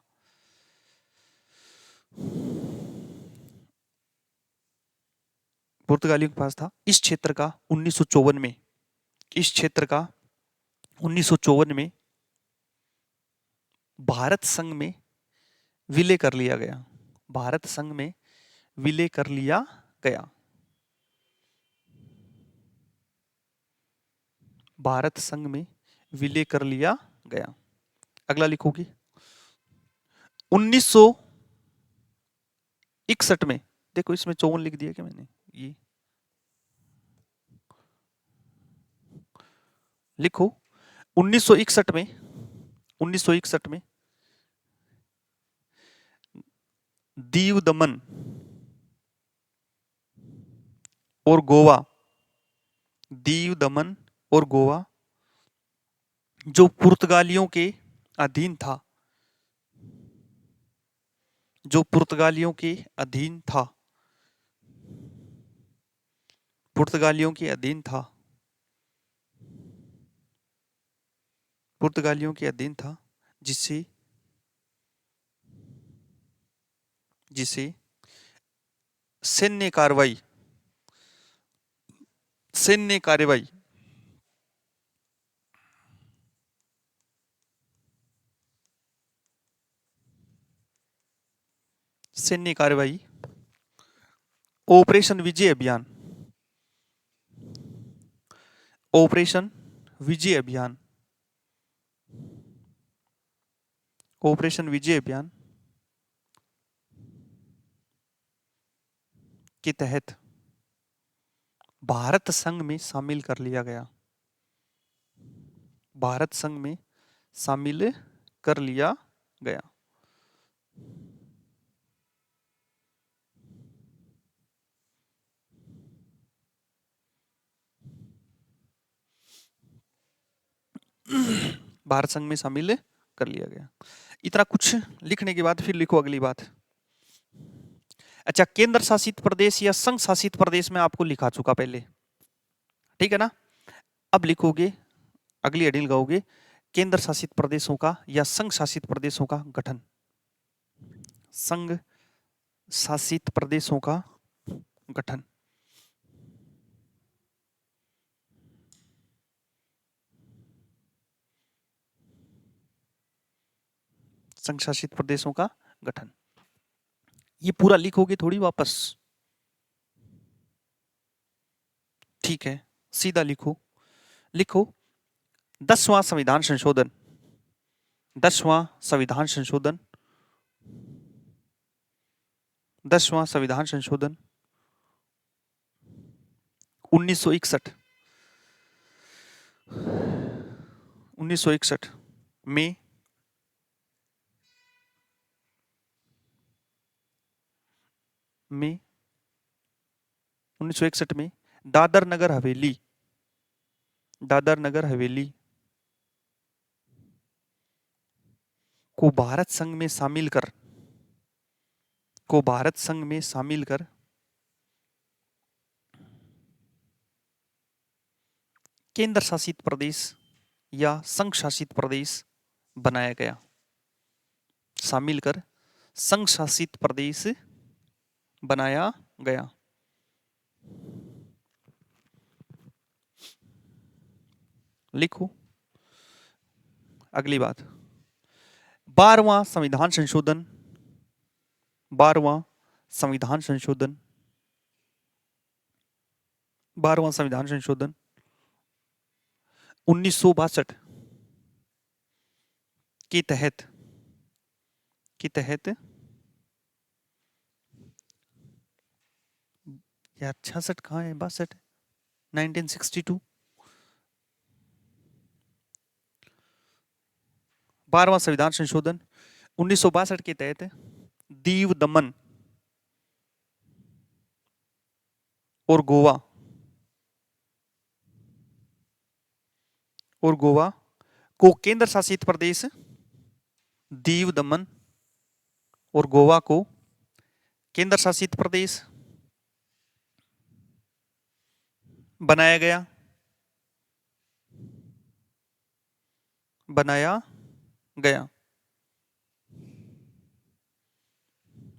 पुर्तगालियों के पास था। इस क्षेत्र का 1954 में, इस क्षेत्र का 1954 में भारत संघ में विलय कर लिया गया। भारत संघ में विलय कर लिया गया। भारत संघ में विलय कर लिया गया। अगला लिखोगे 1961 में। देखो इसमें 54 लिख दिया क्या मैंने? ये लिखो 1961 में, 1961 में दीव दमन और गोवा, दीव दमन और गोवा जो पुर्तगालियों के अधीन था, जो पुर्तगालियों के अधीन था, पुर्तगालियों के अधीन था, पुर्तगालियों के अधीन था, जिसे जिसे सैन्य कार्रवाई, सैन्य कार्रवाई सैन्य कार्रवाई ऑपरेशन विजय अभियान, ऑपरेशन विजय अभियान, ऑपरेशन विजय अभियान के तहत भारत संघ में शामिल कर लिया गया। भारत संघ में शामिल कर लिया गया। भारत संघ में शामिल कर लिया गया। इतना कुछ लिखने के बाद फिर लिखो अगली बात। अच्छा, केंद्र शासित प्रदेश या संघ शासित प्रदेश में आपको लिखा चुका पहले। ठीक है ना? अब लिखोगे, अगली हेडिंग लगाओगे, केंद्र शासित प्रदेशों का या संघ शासित प्रदेशों का गठन। संघ शासित प्रदेशों का गठन। संघ शासित प्रदेशों का गठन। ये पूरा लिखोगे थोड़ी वापस। ठीक है, सीधा लिखो। लिखो 10वां संविधान संशोधन, 10वां संविधान संशोधन, 10वां संविधान संशोधन 1961, 1961 में में 1961 में दादर नगर हवेली, दादर नगर हवेली को भारत संघ में शामिल कर, को भारत संघ में शामिल कर केंद्र शासित प्रदेश या संघ शासित प्रदेश बनाया गया। शामिल कर संघ शासित प्रदेश बनाया गया। लिखो अगली बात, 12वां संविधान संशोधन, 12वां संविधान संशोधन, 12वां संविधान संशोधन 1962 के तहत यार 66 कहाँ है, 62 1962, 12वां संविधान संशोधन 1962 के तहत दीव दमन और गोवा को केंद्र शासित प्रदेश, दीव दमन और गोवा को केंद्र शासित प्रदेश बनाया गया।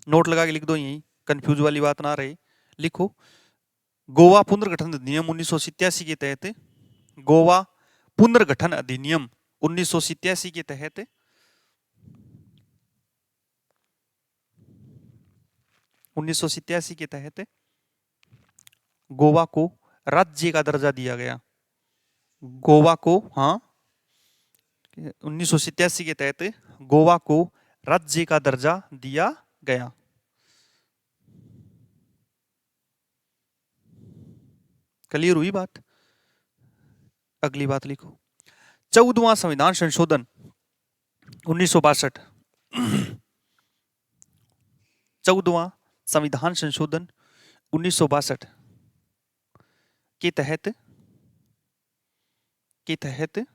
नोट लगा के लिख दो, यही कंफ्यूज वाली बात ना रहे। लिखो गोवा पुनर्गठन अधिनियम 1987 के तहत, गोवा पुनर्गठन अधिनियम 1987 के तहत गोवा को राज्य का दर्जा दिया गया। गोवा को, हाँ 1987 के तहत गोवा को राज्य का दर्जा दिया गया। क्लियर हुई बात? अगली बात लिखो, 14वां संविधान संशोधन 1962, 14वां संविधान संशोधन 1962 के तहत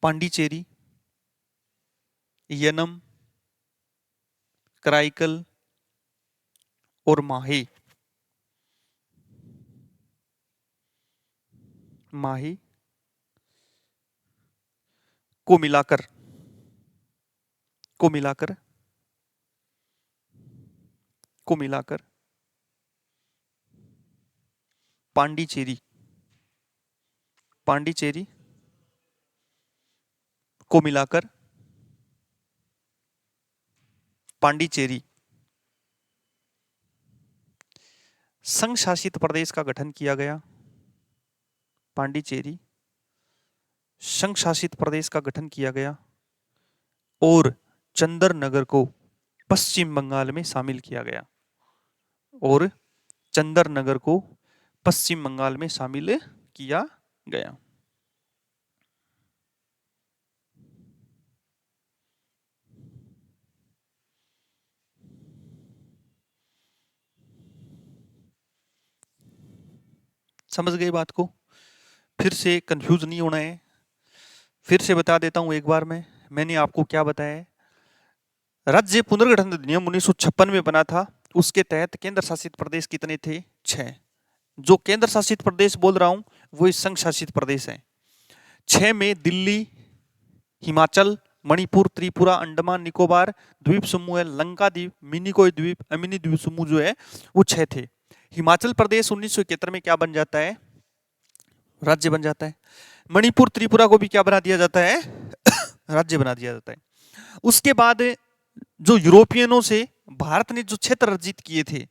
पांडिचेरी, यनम, कराईकल और माही को मिलाकर पांडिचेरी को मिलाकर पांडिचेरी संघ शासित प्रदेश का गठन किया गया। पांडिचेरी संघ शासित प्रदेश का गठन किया गया और चंदरनगर को पश्चिम बंगाल में शामिल किया गया। और चंदरनगर को पश्चिम बंगाल में शामिल किया गया। समझ गए बात को? फिर से कंफ्यूज नहीं होना है। फिर से बता देता हूं एक बार मैंने आपको क्या बताया है। राज्य पुनर्गठन अधिनियम 1956 में बना था, उसके तहत केंद्र शासित प्रदेश कितने थे? 6। जो केंद्र शासित प्रदेश बोल रहा हूं वो संघ शासित प्रदेश है। 6 में दिल्ली, हिमाचल, मणिपुर, त्रिपुरा, अंडमान निकोबार द्वीप समूह, लंका द्वीप, मिनिकोय द्वीप, अमिनी द्वीप समूह जो है वो 6 थे। हिमाचल प्रदेश 1971 में क्या बन जाता है? राज्य बन जाता है। मणिपुर, त्रिपुरा को भी क्या बना दिया जाता है? राज्य बना दिया जाता है। उसके बाद जो यूरोपियनों से भारत ने जो क्षेत्र अर्जित किए थे,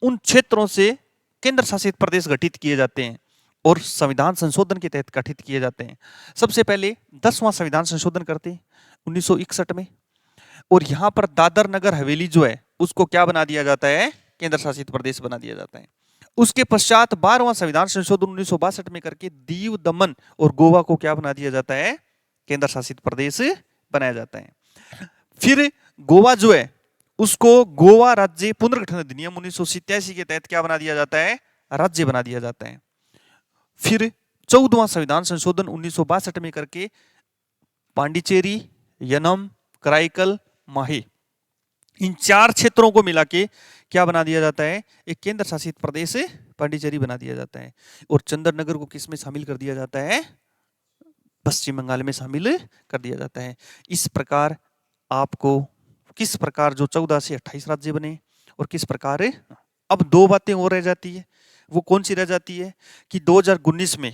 उन क्षेत्रों से केंद्र शासित प्रदेश गठित किए जाते हैं और संविधान संशोधन के तहत गठित किए जाते हैं। सबसे पहले 10वां संविधान संशोधन करते हैं 1961 में, और यहां पर दादर नगर हवेली जो है उसको क्या बना दिया जाता है? केंद्र शासित प्रदेश बना दिया जाता है। उसके पश्चात 12वां संविधान संशोधन 1962 में करके दीव दमन और गोवा को क्या बना दिया जाता है? केंद्र शासित प्रदेश बनाया जाता है। फिर गोवा जो है उसको गोवा राज्य पुनर्गठन अधिनियम 1987 के तहत क्या बना दिया जाता है, राज्य बना दिया जाता है। फिर 14वां संविधान संशोधन 1962 में करके पांडिचेरी, यनम, कराईकल, माहे, इन 4 क्षेत्रों को मिला के क्या बना दिया जाता है, एक केंद्र शासित प्रदेश पांडिचेरी बना दिया जाता है। और चंद्रनगर को किस में शामिल कर दिया जाता है, पश्चिम बंगाल में शामिल कर दिया जाता है। इस प्रकार आपको किस प्रकार जो 14 से 28 राज्य बने और किस प्रकार, अब 2 बातें और रह जाती है। वो कौन सी रह जाती है कि 2019 में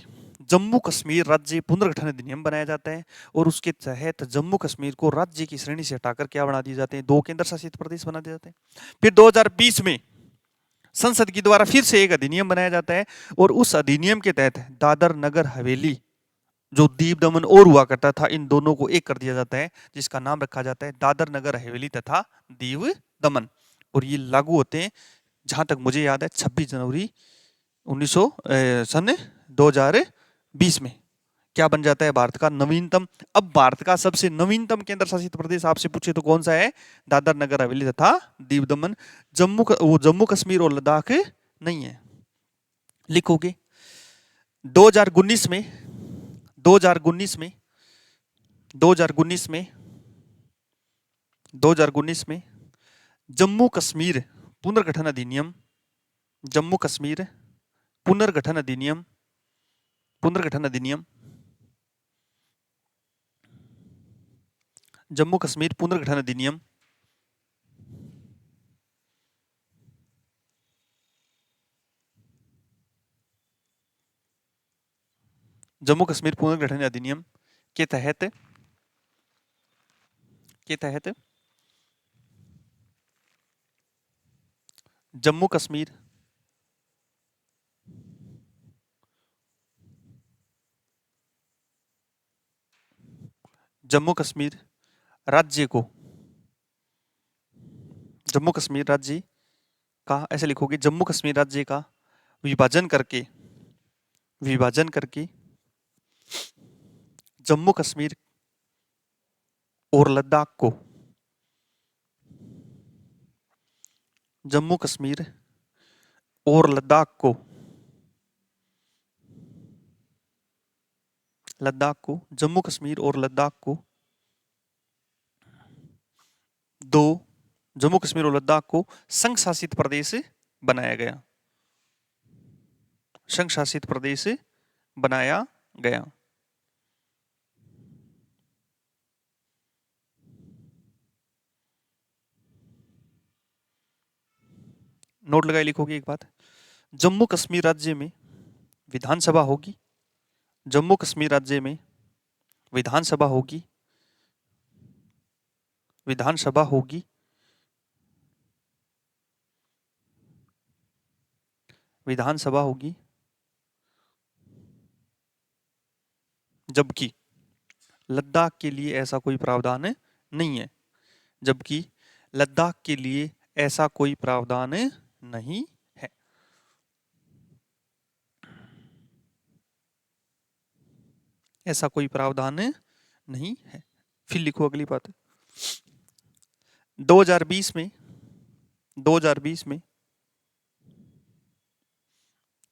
जम्मू कश्मीर राज्य पुनर्गठन अधिनियम बनाया जाता है और उसके तहत जम्मू कश्मीर को राज्य की श्रेणी से हटाकर क्या बना दिए जाते हैं, 2 केंद्र शासित प्रदेश बना दिए जाते हैं। फिर 2020 में संसद के द्वारा फिर से एक अधिनियम बनाया जाता है और उस अधिनियम के तहत दादर नगर हवेली जो दीव दमन और हुआ करता था, इन दोनों को एक कर दिया जाता है, जिसका नाम रखा जाता है दादर नगर हवेली तथा दीव दमन। और ये लागू होते हैं जहां तक मुझे याद है 26 जनवरी 2020 में। क्या बन जाता है, भारत का नवीनतम, अब भारत का सबसे नवीनतम केंद्र शासित प्रदेश आपसे पूछे तो कौन सा है, दादर नगर हवेली तथा दीव दमन। जम्मू कश्मीर और लद्दाख नहीं है। लिखोगे 2019 में 2019 में 2019 में 2019 में जम्मू कश्मीर पुनर्गठन अधिनियम, जम्मू कश्मीर पुनर्गठन अधिनियम, पुनर्गठन अधिनियम, जम्मू कश्मीर पुनर्गठन अधिनियम जम्मू कश्मीर पुनर्गठन अधिनियम के तहत जम्मू कश्मीर जम्मू कश्मीर राज्य को, जम्मू कश्मीर राज्य का, ऐसे लिखोगे जम्मू कश्मीर राज्य का विभाजन करके जम्मू कश्मीर और लद्दाख को, जम्मू कश्मीर और लद्दाख को, जम्मू कश्मीर और लद्दाख को जम्मू कश्मीर और लद्दाख को संघ शासित प्रदेश बनाया गया, संघ शासित प्रदेश बनाया गया। नोट लगाए, लिखोगे एक बात, जम्मू कश्मीर राज्य में विधानसभा होगी, जम्मू कश्मीर राज्य में विधानसभा होगी, विधानसभा होगी, विधानसभा होगी, जबकि लद्दाख के लिए ऐसा कोई प्रावधान नहीं है, जबकि लद्दाख के लिए ऐसा कोई प्रावधान नहीं है। ऐसा कोई प्रावधान नहीं है। फिर लिखो अगली बात, 2020 में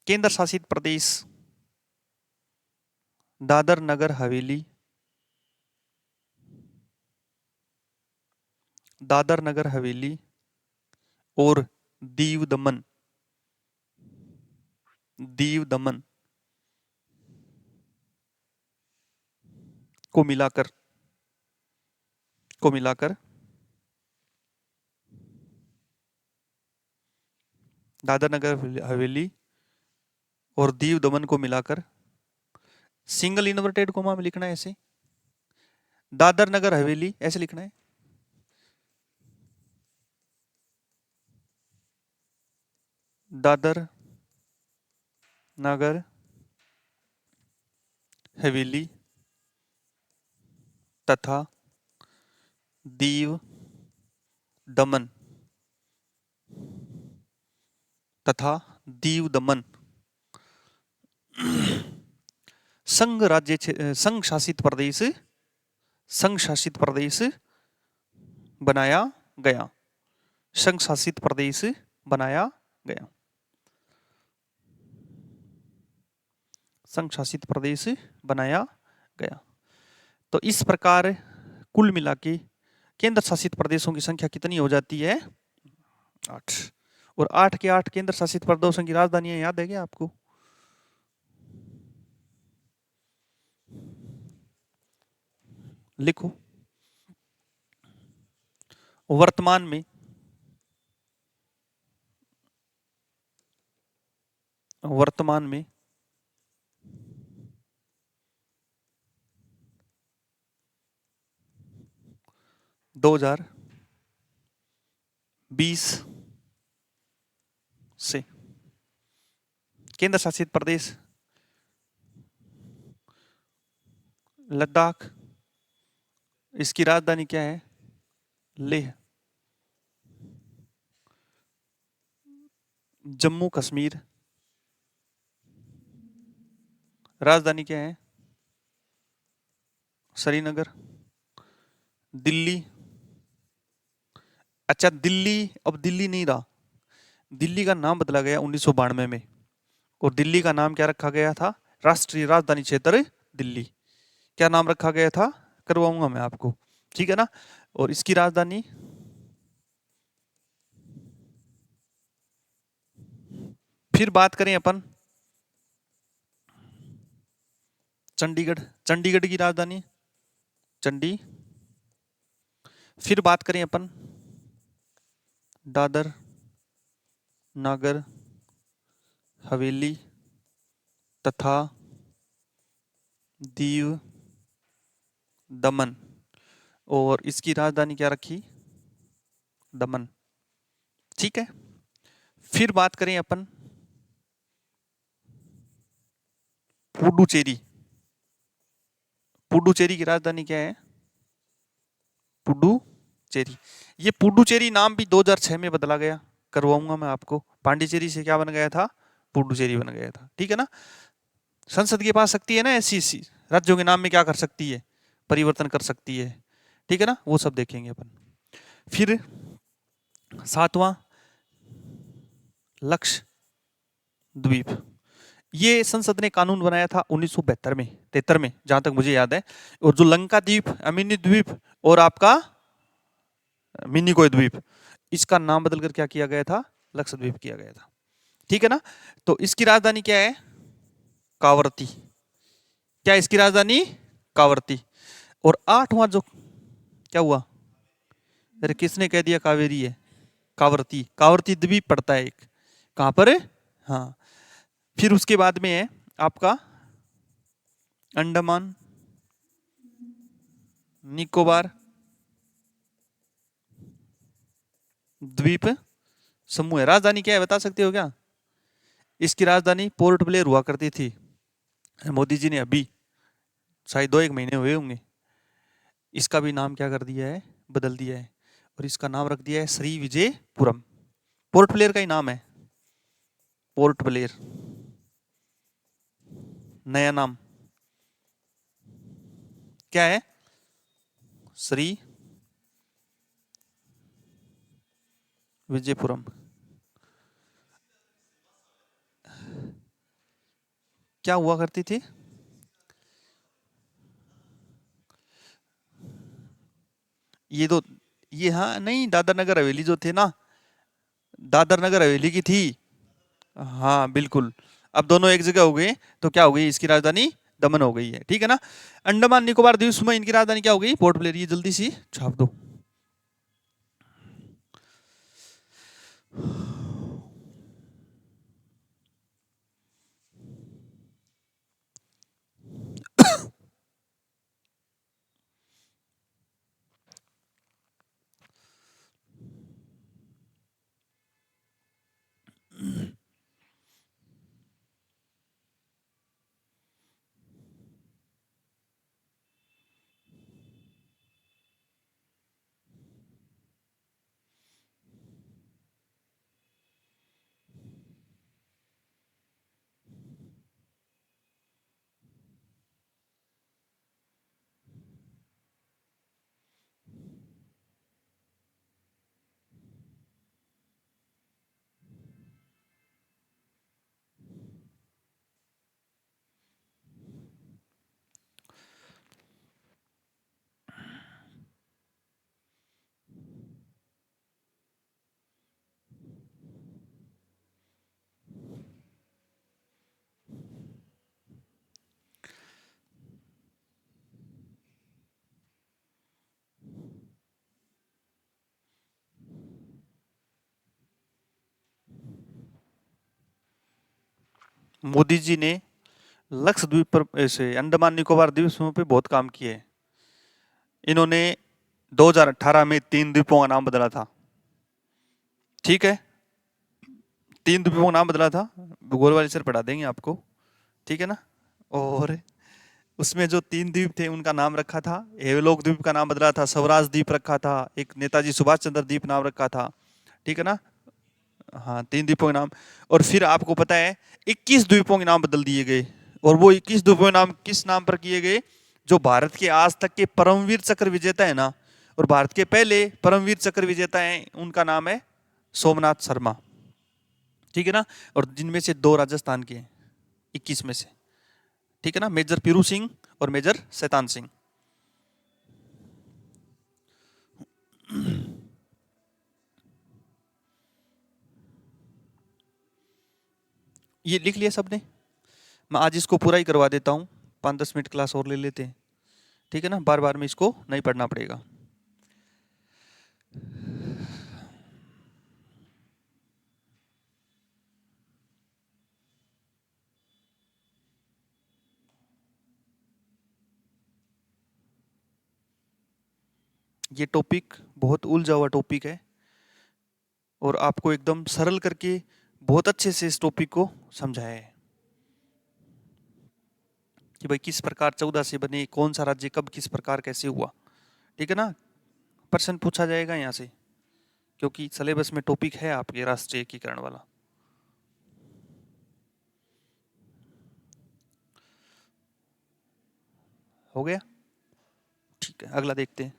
केंद्र शासित प्रदेश दादर नगर हवेली, दादर नगर हवेली और दीव दमन को मिलाकर दादर नगर हवेली और दीव दमन को मिलाकर सिंगल इन्वर्टेड कोमा में लिखना है, ऐसे दादर नगर हवेली ऐसे लिखना है, दादर नगर हवेली तथा दीव दमन संघ शासित प्रदेश बनाया गया। संघ शासित प्रदेश बनाया गया। संघ शासित प्रदेश बनाया गया। तो इस प्रकार कुल मिला के केंद्र शासित प्रदेशों की संख्या कितनी हो जाती है? 8। और 8 के 8 केंद्र शासित प्रदेशों की राजधानियां याद है क्या आपको? लिखो। वर्तमान में वर्तमान में 2020 से केंद्र शासित प्रदेश लद्दाख, इसकी राजधानी क्या है? लेह। जम्मू कश्मीर, राजधानी क्या है? श्रीनगर। दिल्ली, अच्छा दिल्ली अब दिल्ली नहीं रहा, दिल्ली का नाम बदला गया 1992 में, और दिल्ली का नाम क्या रखा गया था? राष्ट्रीय राजधानी क्षेत्र दिल्ली। क्या नाम रखा गया था? करवाऊंगा मैं आपको, ठीक है ना। और इसकी राजधानी फिर बात करें अपन चंडीगढ़, चंडीगढ़ की राजधानी चंडी। फिर बात करें अपन दादर नागर हवेली तथा दीव दमन, और इसकी राजधानी क्या रखी? दमन, ठीक है। फिर बात करें अपन पुडुचेरी, पुडुचेरी की राजधानी क्या है? पुडुचेरी। ये पुडुचेरी नाम भी 2006 में बदला गया, करवाऊंगा मैं आपको। पांडिचेरी से क्या बन गया था? पुडुचेरी बन गया था, ठीक है ना। संसद के पास शक्ति है ना ऐसी राज्यों के नाम में क्या कर सकती है? परिवर्तन कर सकती है, ठीक है ना, वो सब देखेंगे अपन। फिर 7वां लक्षद्वीप, ये संसद ने कानून बनाया था 1972 में 73 में जहां तक मुझे याद है। और जो लंका द्वीप, अमिनी द्वीप और आपका मिनिकोय द्वीप, इसका नाम बदलकर क्या किया गया था? लक्षद्वीप किया गया था, ठीक है ना। तो इसकी राजधानी क्या है? कावरती। क्या इसकी राजधानी? कावरती। और 8वां जो क्या हुआ? अरे किसने कह दिया कावेरी है? कावरती, कावरती द्वीप पड़ता है एक, कहां पर है? हाँ। फिर उसके बाद में है आपका अंडमान निकोबार द्वीप समूह है। राजधानी क्या है बता सकते हो क्या? इसकी राजधानी पोर्ट ब्लेयर हुआ करती थी, मोदी जी ने अभी शायद 2-1 महीने हुए होंगे, इसका भी नाम क्या कर दिया है? बदल दिया है, और इसका नाम रख दिया है श्री विजयपुरम। पोर्ट ब्लेयर का ही नाम है पोर्ट ब्लेयर, नया नाम क्या है? श्री विजयपुरम। क्या हुआ करती थी? ये तो ये हाँ नहीं, दादर नगर हवेली जो थे ना, दादर नगर हवेली की थी। हाँ बिल्कुल। अब दोनों एक जगह हो गए तो क्या हो गई? इसकी राजधानी दमन हो गई है, ठीक है ना। अंडमान निकोबार द्वीप समूह, इनकी राजधानी क्या हो गई? Port Blair. ये जल्दी सी छाप दो। मोदी जी ने लक्षद्वीप पर, ऐसे अंडमान निकोबार द्वीप समूह पे बहुत काम किए हैं। इन्होंने 2018 में 3 द्वीपों का नाम बदला था। ठीक है, 3 द्वीपों का नाम बदला था, भूगोल वाले सर पढ़ा देंगे आपको, ठीक है ना। और उसमें जो 3 द्वीप थे उनका नाम रखा था, हेवलोक द्वीप का नाम बदला था, स्वराज द्वीप रखा था, एक नेताजी सुभाष चंद्र द्वीप नाम रखा था, ठीक है ना। हाँ, 3 द्वीपों के नाम। और फिर आपको पता है 21 द्वीपों के नाम बदल दिए गए। और वो 21 द्वीपों के नाम किस नाम पर किए गए? जो भारत के आज तक के परमवीर चक्र विजेता है ना, और भारत के पहले परमवीर चक्र विजेता हैं, उनका नाम है सोमनाथ शर्मा, ठीक है ना। और जिनमें से 2 राजस्थान के हैं 21 में से, ठीक है ना, मेजर पीरू सिंह और मेजर शैतान सिंह। ये लिख लिया सबने? मैं आज इसको पूरा ही करवा देता हूँ, 5-10 मिनट क्लास और ले लेते हैं, ठीक है ना, बार बार में इसको नहीं पढ़ना पड़ेगा। ये टॉपिक बहुत उलझा हुआ टॉपिक है, और आपको एकदम सरल करके बहुत अच्छे से इस टॉपिक को समझाया है कि भाई किस प्रकार 14 से बने, कौन सा राज्य कब किस प्रकार कैसे हुआ, ठीक है ना। प्रश्न पूछा जाएगा यहाँ से, क्योंकि सिलेबस में टॉपिक है आपके राष्ट्रीय एकीकरण वाला। हो गया, ठीक है, अगला देखते हैं।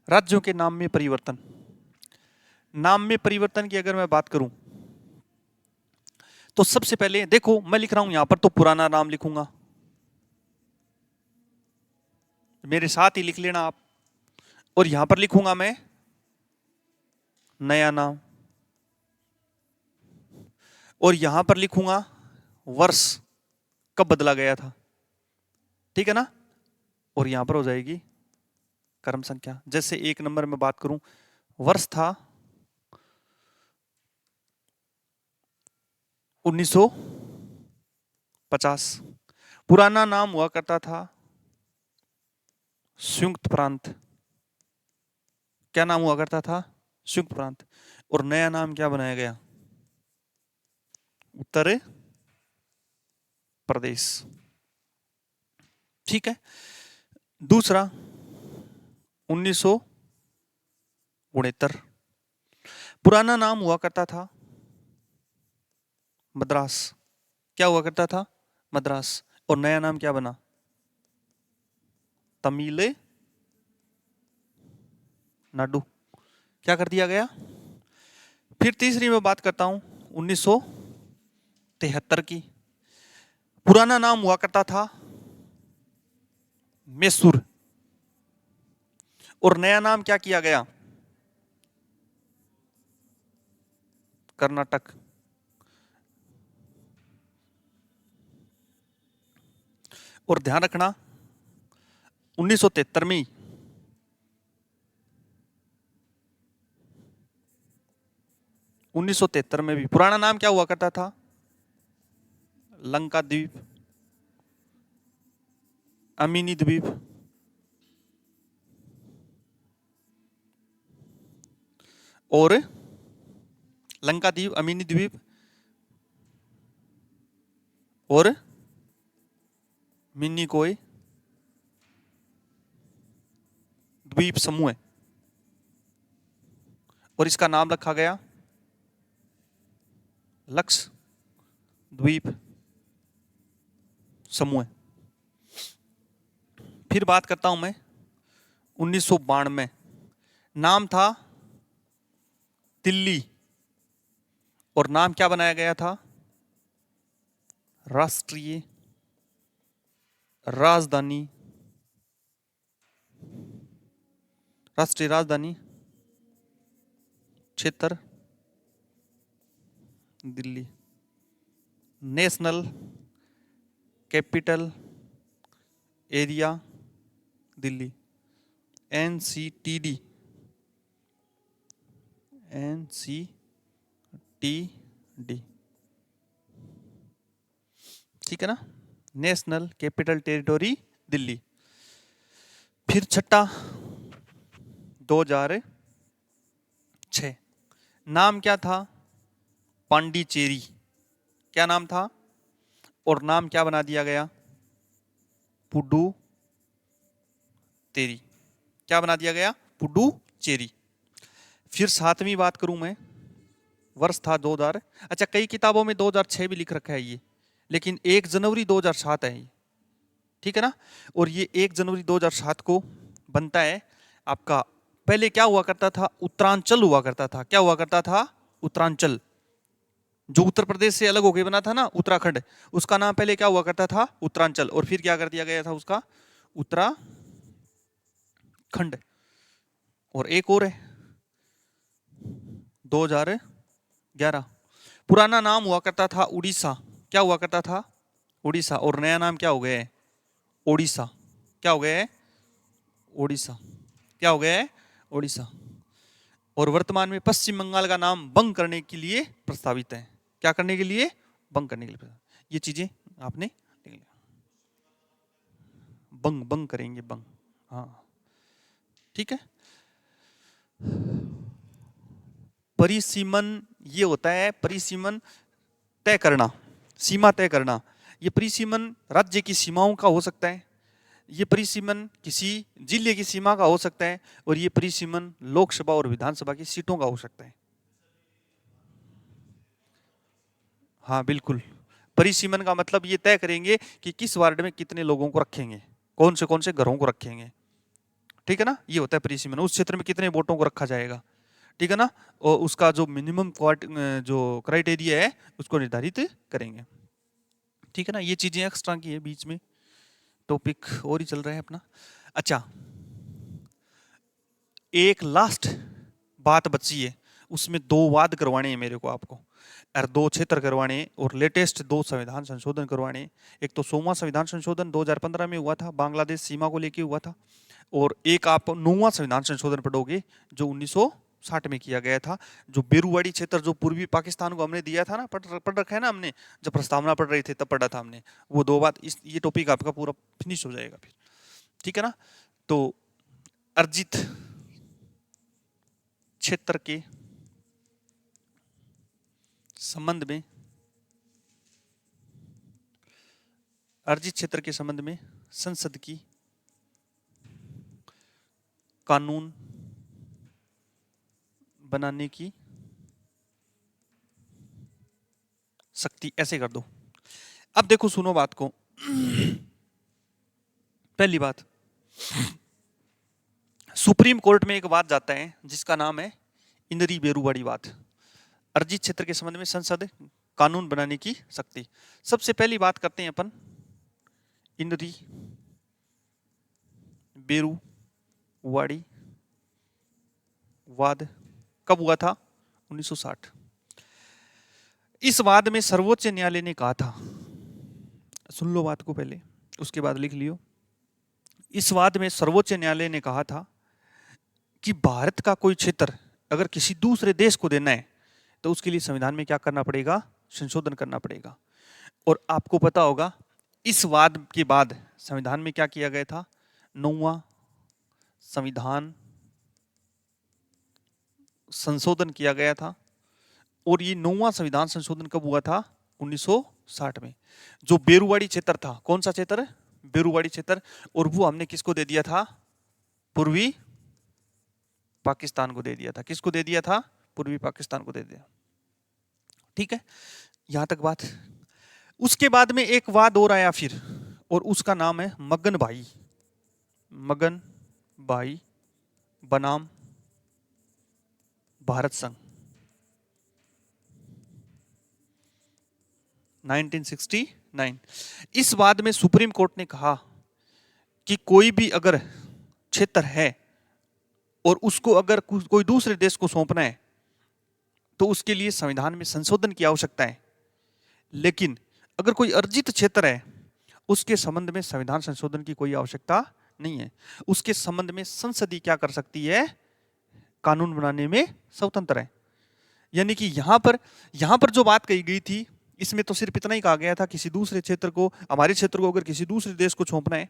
राज्यों के नाम में परिवर्तन। नाम में परिवर्तन की अगर मैं बात करूं, तो सबसे पहले देखो, मैं लिख रहा हूं यहां पर तो पुराना नाम लिखूंगा, मेरे साथ ही लिख लेना आप। और यहां पर लिखूंगा मैं नया नाम, और यहां पर लिखूंगा वर्ष कब बदला गया था, ठीक है ना। और यहां पर हो जाएगी क्रम संख्या। जैसे 1 नंबर में बात करूं, वर्ष था 1950। पुराना नाम हुआ करता था संयुक्त प्रांत। क्या नाम हुआ करता था? संयुक्त प्रांत। और नया नाम क्या बनाया गया? उत्तर प्रदेश, ठीक है। दूसरा 1969। पुराना नाम हुआ करता था मद्रास। क्या हुआ करता था? मद्रास। और नया नाम क्या बना? तमिल नाडु। क्या कर दिया गया? फिर तीसरी में बात करता हूं 1973 की। पुराना नाम हुआ करता था मैसूर, और नया नाम क्या किया गया? कर्नाटक। और ध्यान रखना 1973 में 1973 में भी पुराना नाम क्या हुआ करता था? लंका द्वीप, अमीनी द्वीप, और लंका द्वीप, अमीनी द्वीप और मिनिकोय द्वीप समूह है। और इसका नाम रखा गया लक्षद्वीप समूह। फिर बात करता हूं मैं 1992। नाम था दिल्ली, और नाम क्या बनाया गया था? राष्ट्रीय राजधानी, राष्ट्रीय राजधानी क्षेत्र Delhi. National capital area Delhi, NCTD, NCTD, ठीक है ना, नेशनल कैपिटल टेरिटोरी दिल्ली। फिर छठा 2006, नाम क्या था? पांडिचेरी। क्या नाम था? और नाम क्या बना दिया गया? पुडुचेरी। क्या बना दिया गया? पुडुचेरी। फिर सातवीं बात करूं मैं, वर्ष था 2000। अच्छा, कई किताबों में 2006 भी लिख रखा है ये, लेकिन 1 जनवरी 2007 है ये, ठीक है ना। और ये 1 जनवरी 2007 को बनता है आपका। पहले क्या हुआ करता था? उत्तरांचल हुआ करता था। क्या हुआ करता था? उत्तरांचल। जो उत्तर प्रदेश से अलग होके बना था ना, उत्तराखंड, उसका नाम पहले क्या हुआ करता था? उत्तरांचल। और फिर क्या कर दिया गया था उसका? उत्तराखंड। और एक और है 2011, पुराना नाम हुआ करता था उड़ीसा। क्या हुआ करता था? उड़ीसा। और नया नाम क्या हो गया है? ओडिशा। क्या हो गया है? ओडिशा। क्या हो गया है? ओडिशा। और वर्तमान में पश्चिम बंगाल का नाम बंग करने के लिए प्रस्तावित है। क्या करने के लिए? बंग करने के लिए। ये चीजें आपने बंग बंग करेंगे, बंग। हाँ, ठीक है। परिसीमन ये होता है, परिसीमन तय करना, सीमा तय करना। ये परिसीमन राज्य की सीमाओं का हो सकता है, ये परिसीमन किसी जिले की सीमा का हो सकता है, और ये परिसीमन लोकसभा और विधानसभा की सीटों का हो सकता है। हाँ बिल्कुल, परिसीमन का मतलब ये तय करेंगे कि किस वार्ड में कितने लोगों को रखेंगे, कौन से घरों को रखेंगे, ठीक है ना। ये होता है परिसीमन। उस क्षेत्र में कितने वोटों को रखा जाएगा, ठीक है ना। और उसका जो मिनिमम जो क्राइटेरिया है उसको निर्धारित करेंगे, ठीक है ना। ये चीजें एक्स्ट्रा की है, बीच में टॉपिक और ही चल रहा है अपना। अच्छा, एक लास्ट बात बची है, उसमें 2 वाद करवाने हैं मेरे को आपको, और 2 क्षेत्र करवाने हैं, और लेटेस्ट 2 संविधान संशोधन करवाने हैं। एक तो 100वां संविधान संशोधन 2015 में हुआ था, बांग्लादेश सीमा को लेके हुआ था। और एक आप 9वां संविधान संशोधन पढ़ोगे जो 1960 में किया गया था, जो बेरुवाड़ी क्षेत्र जो पूर्वी पाकिस्तान को हमने दिया था ना, पढ़ रखा है ना हमने, जब प्रस्तावना पढ़ रहे थे तब पढ़ा था हमने। वो 2 बात, ये टॉपिक आपका पूरा फिनिश हो जाएगा फिर, ठीक है ना। तो अर्जित क्षेत्र के संबंध में, अर्जित क्षेत्र के संबंध में संसद की कानून बनाने की शक्ति, ऐसे कर दो। अब देखो, सुनो बात को। पहली बात, सुप्रीम कोर्ट में एक वाद जाता है जिसका नाम है इंदरी बेरुवाड़ी वाद। अर्जित क्षेत्र के संबंध में संसद कानून बनाने की शक्ति। सबसे पहली बात करते हैं अपन इंदरी बेरुवाड़ी वाद कब हुआ था? 1960। इस वाद में सर्वोच्च न्यायालय ने कहा था, सुन लो बात को पहले, उसके बाद लिख लियो। इस वाद में सर्वोच्च न्यायालय ने कहा था कि भारत का कोई क्षेत्र अगर किसी दूसरे देश को देना है तो उसके लिए संविधान में क्या करना पड़ेगा? संशोधन करना पड़ेगा। और आपको पता होगा इस वाद के बाद संविधान में क्या किया गया था? 9वां संविधान संशोधन किया गया था। और ये 9वां संविधान संशोधन कब हुआ था? 1960 में। जो बेरुवाड़ी क्षेत्र था, कौन सा क्षेत्र? बेरुवाड़ी क्षेत्र। और वो हमने किसको दे दिया था? पूर्वी पाकिस्तान को दे दिया था। किसको दे दिया था? पूर्वी पाकिस्तान को दे दिया, ठीक है। यहां तक बात। उसके बाद में एक वाद और आया फिर, और उसका नाम है मगन भाई। मगन भाई बनाम भारत संघ, 1969। इस वाद में सुप्रीम कोर्ट ने कहा कि कोई भी अगर क्षेत्र है और उसको अगर कोई दूसरे देश को सौंपना है तो उसके लिए संविधान में संशोधन की आवश्यकता है, लेकिन अगर कोई अर्जित क्षेत्र है उसके संबंध में संविधान संशोधन की कोई आवश्यकता नहीं है। उसके संबंध में संसद ही क्या कर सकती है, कानून बनाने में स्वतंत्र है। यानी कि यहां पर जो बात कही गई थी इसमें तो सिर्फ इतना ही कहा गया था, किसी दूसरे क्षेत्र को, हमारे क्षेत्र को अगर किसी दूसरे देश को सौंपना है,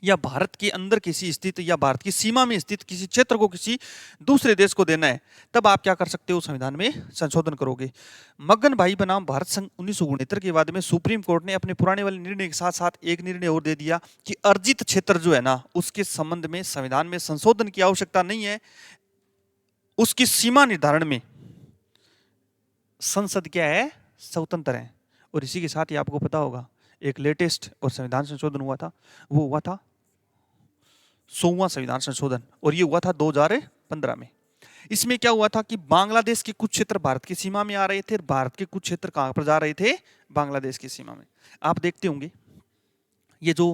या भारत के अंदर किसी स्थित या भारत की सीमा में स्थित किसी क्षेत्र को किसी दूसरे देश को देना है, तब आप क्या कर सकते हो, संविधान में संशोधन करोगे। मगन भाई बनाम भारत संघ 1969 के बाद में सुप्रीम कोर्ट ने अपने पुराने वाले निर्णय के साथ साथ एक निर्णय और दे दिया कि अर्जित क्षेत्र जो है ना, उसके संबंध में संविधान में संशोधन की आवश्यकता नहीं है। उसकी सीमा निर्धारण में संसद क्या है, स्वतंत्र है। और इसी के साथ ही आपको पता होगा एक लेटेस्ट और संविधान संशोधन हुआ था, वो हुआ था 100वां संविधान संशोधन, और ये हुआ था 2015 में। इसमें क्या हुआ था कि बांग्लादेश के कुछ क्षेत्र भारत की सीमा में आ रहे थे, भारत के कुछ क्षेत्र कहां पर जा रहे थे, बांग्लादेश की सीमा में। आप देखते होंगे ये जो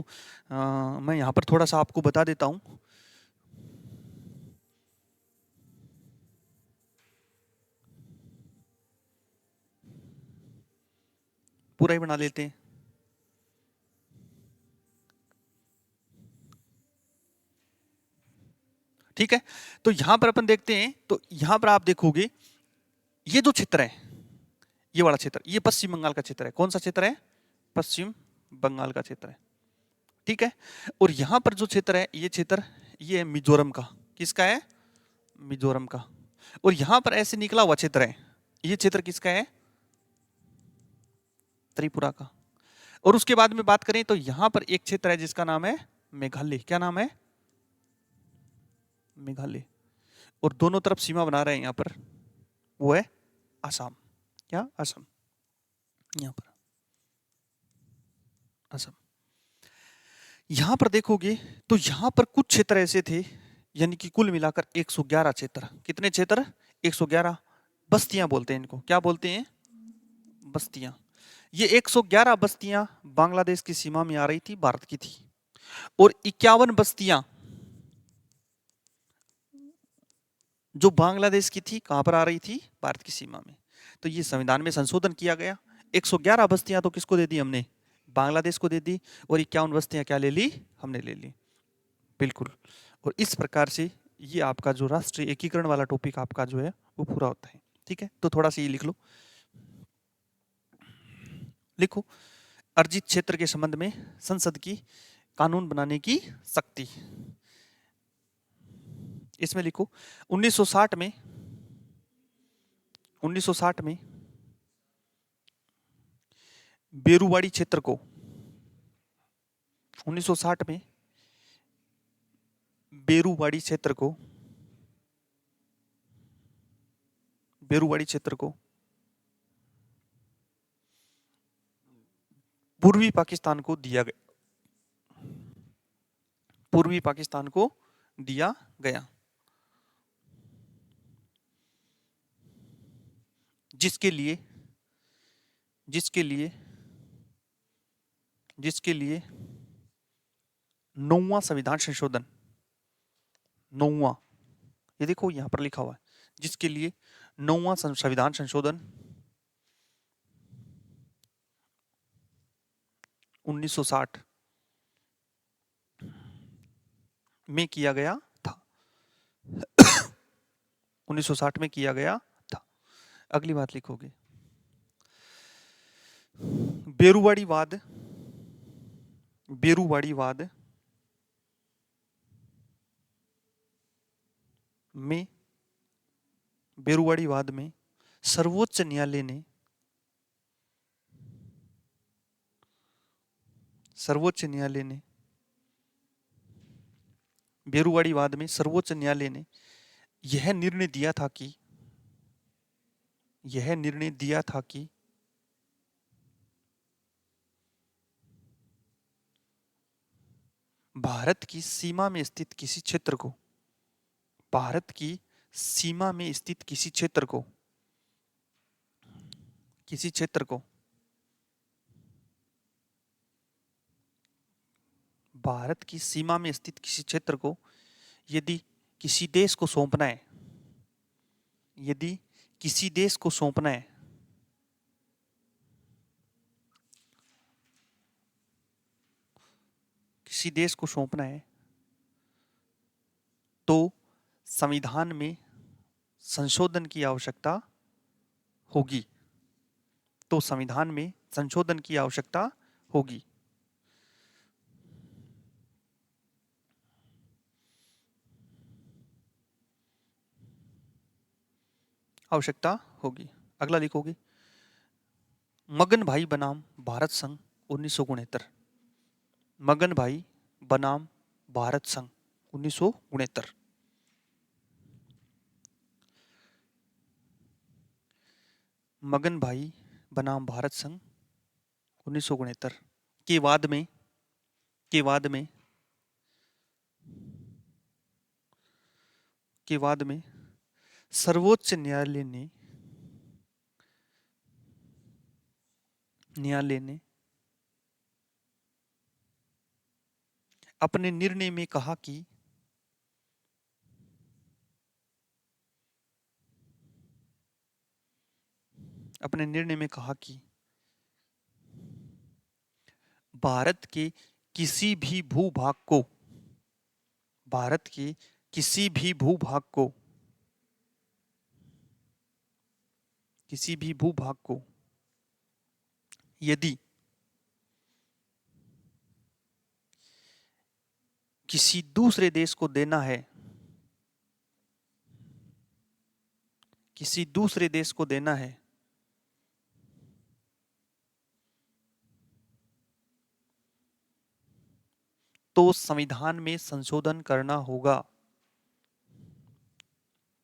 मैं यहां पर थोड़ा सा आपको बता देता हूं, पूरा ही बना लेते हैं। ठीक है, तो यहां पर अपन देखते हैं, तो यहां पर आप देखोगे ये जो क्षेत्र है, ये वाला क्षेत्र, ये पश्चिम बंगाल का क्षेत्र है। कौन सा क्षेत्र है, पश्चिम बंगाल का क्षेत्र है। ठीक है, और यहां पर जो क्षेत्र है, ये क्षेत्र ये है मिजोरम का। किसका है, मिजोरम का। और यहां पर ऐसे निकला हुआ क्षेत्र है, ये क्षेत्र किसका है, त्रिपुरा का। और उसके बाद में बात करें तो यहां पर एक क्षेत्र है जिसका नाम है मेघालय। क्या नाम है, मेघालय। और दोनों तरफ सीमा बना रहे हैं यहां पर, वो है असम। क्या, असम, यहां पर असम। यहां पर देखोगे तो यहां पर कुछ क्षेत्र ऐसे थे, यानी कि कुल मिलाकर 111 क्षेत्र। कितने क्षेत्र, 111 बस्तियां बोलते हैं इनको। क्या बोलते हैं, बस्तियां। ये 111 बस्तियां बांग्लादेश की सीमा में आ रही थी, भारत की थी। और 51 बस्तियां जो बांग्लादेश की थी, कहां पर आ रही थी, भारत की सीमा में। तो ये संविधान में संशोधन किया गया। 111 बस्तियां तो किसको दे दी हमने, बांग्लादेश को दे दी, और 51 बस्तियां क्या ले ली, हमने ले ली। बिल्कुल। और इस प्रकार से ये आपका जो राष्ट्रीय एकीकरण वाला टॉपिक आपका जो है वो पूरा होता है। ठीक है, तो थोड़ा सा ये लिख लो, लिखो, अर्जित क्षेत्र के संबंध में संसद की कानून बनाने की शक्ति। इसमें लिखो 1960 में 1960 में बेरुवाड़ी क्षेत्र को 1960 में बेरुवाड़ी क्षेत्र को बेरुवाड़ी क्षेत्र को पूर्वी पाकिस्तान को दिया गया, पूर्वी पाकिस्तान को दिया गया, जिसके लिए जिसके लिए जिसके लिए 9वां संविधान संशोधन, 9वां, ये देखो यहां पर लिखा हुआ है, जिसके लिए 9वां संविधान संशोधन 1960 में किया गया था। 1960 में किया गया था। अगली बात लिखोगे, बेरुवाड़ीवाद, बेरुवाड़ीवाद में बेरुवाड़ीवाद में सर्वोच्च न्यायालय ने बेरुवाड़ीवाद में सर्वोच्च न्यायालय ने यह निर्णय दिया था कि भारत की सीमा में स्थित किसी क्षेत्र को, भारत की सीमा में स्थित किसी क्षेत्र को भारत की सीमा में स्थित किसी क्षेत्र को यदि किसी देश को सौंपना है, यदि किसी देश को सौंपना है, किसी देश को सौंपना है तो संविधान में संशोधन की आवश्यकता होगी। तो संविधान में संशोधन की आवश्यकता होगी। आवश्यकता होगी। अगला लिखोगे, मगन भाई बनाम भारत संघ 1969। मगन भाई बनाम भारत संघ 1969। मगन भाई बनाम भारत संघ 1969 के बाद में के बाद में के बाद में सर्वोच्च न्यायालय ने अपने निर्णय में कहा कि भारत के किसी भी भूभाग को भारत के किसी भी भूभाग को किसी भी भूभाग को यदि किसी दूसरे देश को देना है किसी दूसरे देश को देना है तो संविधान में संशोधन करना होगा।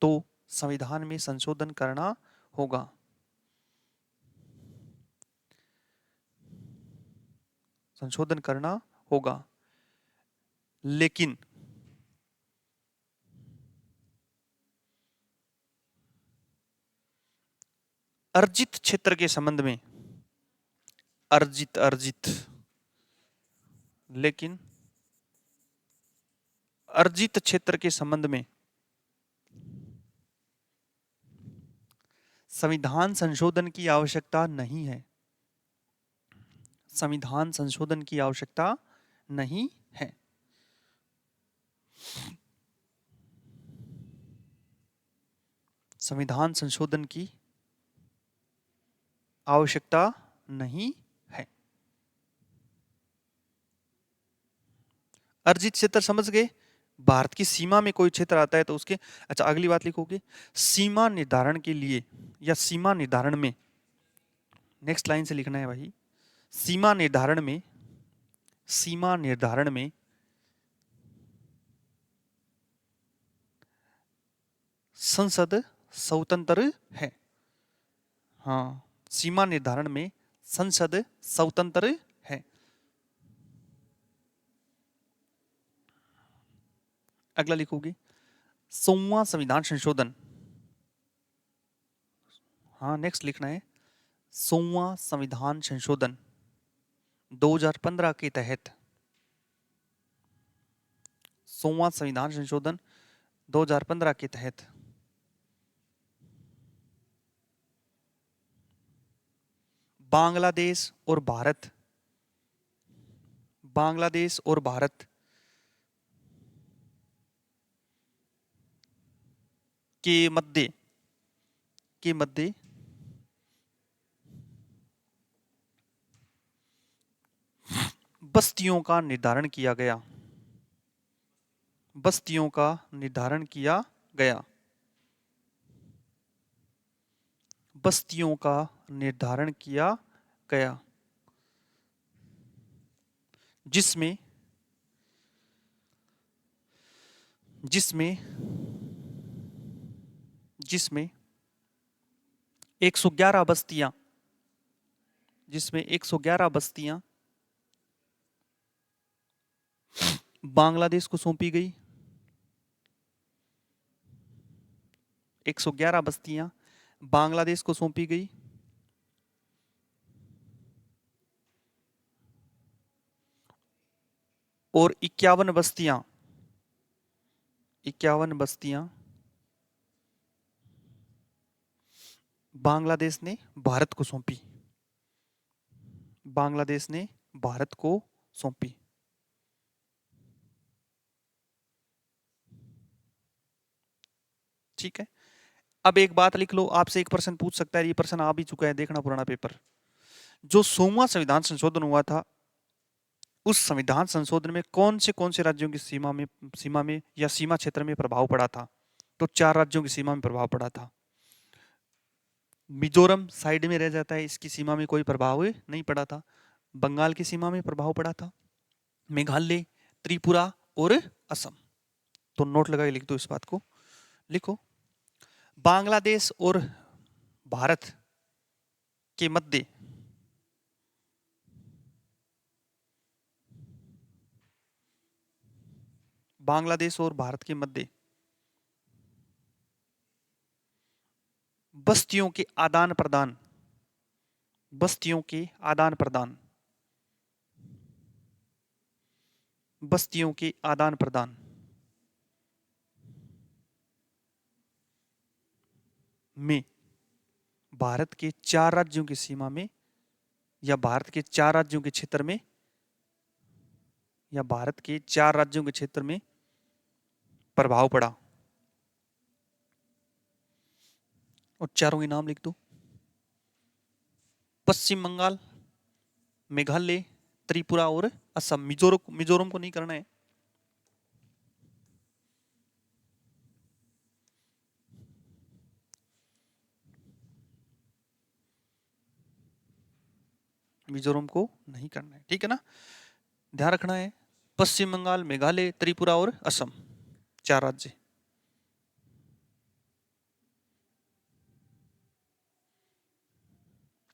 तो संविधान में संशोधन करना होगा। संशोधन करना होगा। लेकिन अर्जित क्षेत्र के संबंध में लेकिन अर्जित क्षेत्र के संबंध में संविधान संशोधन की आवश्यकता नहीं है। संविधान संशोधन की आवश्यकता नहीं है। संविधान संशोधन की आवश्यकता नहीं है। अर्जित क्षेत्र समझ गए? भारत की सीमा में कोई क्षेत्र आता है तो उसके, अच्छा अगली बात लिखोगे, सीमा निर्धारण के लिए या सीमा निर्धारण में, नेक्स्ट लाइन से लिखना है भाई, सीमा निर्धारण में संसद स्वतंत्र है। हाँ, सीमा निर्धारण में संसद स्वतंत्र है। अगला लिखोगे, 100वां संविधान संशोधन, हाँ नेक्स्ट लिखना है, 100वां संविधान संशोधन 2015 के तहत, 100वां संविधान संशोधन 2015 के तहत बांग्लादेश और भारत के मध्य बस्तियों का निर्धारण किया गया। बस्तियों का निर्धारण किया गया। बस्तियों का निर्धारण किया गया जिसमें 111 बस्तियां, जिसमें 111 बस्तियां बांग्लादेश को सौंपी गई। 111 बस्तियां बांग्लादेश को सौंपी गई और 51 बस्तियां बांग्लादेश ने भारत को सौंपी। बांग्लादेश ने भारत को सौंपी। ठीक है। अब एक बात लिख लो, आपसे एक प्रश्न पूछ सकता है, ये प्रश्न आ भी चुका है, देखना पुराना पेपर। जो 100वां संविधान संशोधन हुआ था, उस संविधान संशोधन में कौन से राज्यों की सीमा में या सीमा क्षेत्र में प्रभाव पड़ा था? तो 4 राज्यों की सीमा में प्रभाव पड़ा था। मिजोरम साइड में रह जाता है, इसकी सीमा में कोई प्रभाव नहीं पड़ा था। बंगाल की सीमा में प्रभाव पड़ा था, मेघालय, त्रिपुरा और असम। तो नोट लगा के लिख दो इस बात को। लिखो, बांग्लादेश और भारत के मध्य बांग्लादेश और भारत के मध्य बस्तियों के आदान प्रदान, बस्तियों के आदान प्रदान, बस्तियों के आदान प्रदान में भारत के 4 राज्यों की सीमा में या भारत के 4 राज्यों के क्षेत्र में या भारत के 4 राज्यों के क्षेत्र में प्रभाव पड़ा। और चारों के नाम लिख दो, पश्चिम बंगाल, मेघालय, त्रिपुरा और असम। मिजोरम को नहीं करना है। मिजोरम को नहीं करना है, ठीक है ना, ध्यान रखना है। पश्चिम बंगाल, मेघालय, त्रिपुरा और असम, 4 राज्य।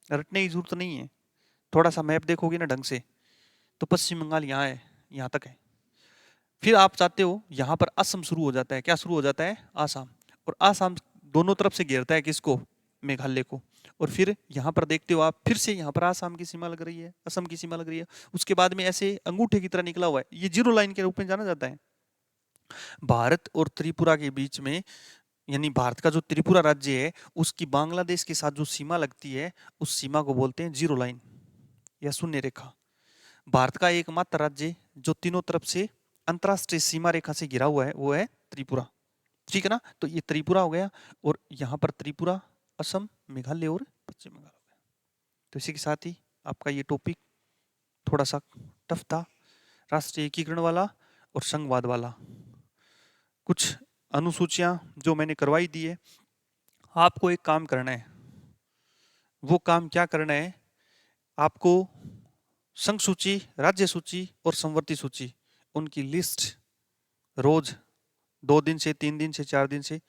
रटने की जरूरत नहीं है, थोड़ा सा मैप देखोगे ना ढंग से, तो पश्चिम बंगाल यहाँ है, यहाँ तक है। फिर आप चाहते हो यहाँ पर असम शुरू हो जाता है, क्या शुरू हो जाता है? आसाम। और आसाम दोनों तरफ से घेरता है किसको? मेघालय को। और फिर यहाँ पर देखते हो आप, फिर से यहाँ पर आसाम की सीमा लग रही है, असम की सीमा लग रही है। उसके बाद में ऐसे अंगूठे की तरह निकला हुआ है, ये जीरो लाइन के रूप में जाना जाता है। भारत और त्रिपुरा के बीच में, यानी भारत का जो त्रिपुरा राज्य है, उसकी बांग्लादेश के साथ जो सीमा लगती है, उस सीमा को बोलते हैं जीरो लाइन या शून्य रेखा। भारत का एकमात्र राज्य जो तीनों तरफ से अंतरराष्ट्रीय सीमा रेखा से घिरा हुआ है, वो है त्रिपुरा, ठीक है ना। तो ये त्रिपुरा हो गया, और यहाँ पर त्रिपुरा, असम, मेघालय और पश्चिम बंगाल हो गया। तो इसी के साथ ही आपका ये टॉपिक थोड़ा सा टफ था, राष्ट्रीय एकीकरण वाला और संघवाद वाला। कुछ अनुसूचियां जो मैंने करवाई दी है, आपको एक काम करना है। वो काम क्या करना है? आपको संघ सूची, राज्य सूची और संवर्ती सूची, उनकी लिस्ट रोज 2 दिन से 3 दिन से 4 दिन से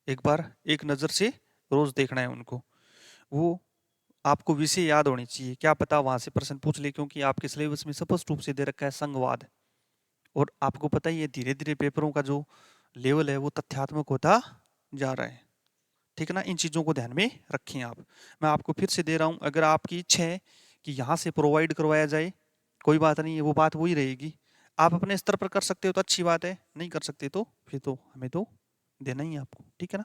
एक बार एक नजर से रोज देखना है उनको। वो आपको विषय याद होनी चाहिए, क्या पता वहां से प्रश्न पूछ ले, क्योंकि आपके सिलेबस में स्पष्ट रूप से दे रखा है संघवाद। और आपको पता ही है धीरे धीरे पेपरों का जो लेवल है वो तथ्यात्मक होता जा रहा है, ठीक है ना। इन चीजों को ध्यान में रखें आप। मैं आपको फिर से दे रहा हूं, अगर आपकी इच्छा है कि यहाँ से प्रोवाइड करवाया जाए, कोई बात नहीं है, वो बात वही रहेगी। आप अपने स्तर पर कर सकते हो तो अच्छी बात है, नहीं कर सकते तो फिर तो हमें तो देना ही है आपको, ठीक है ना।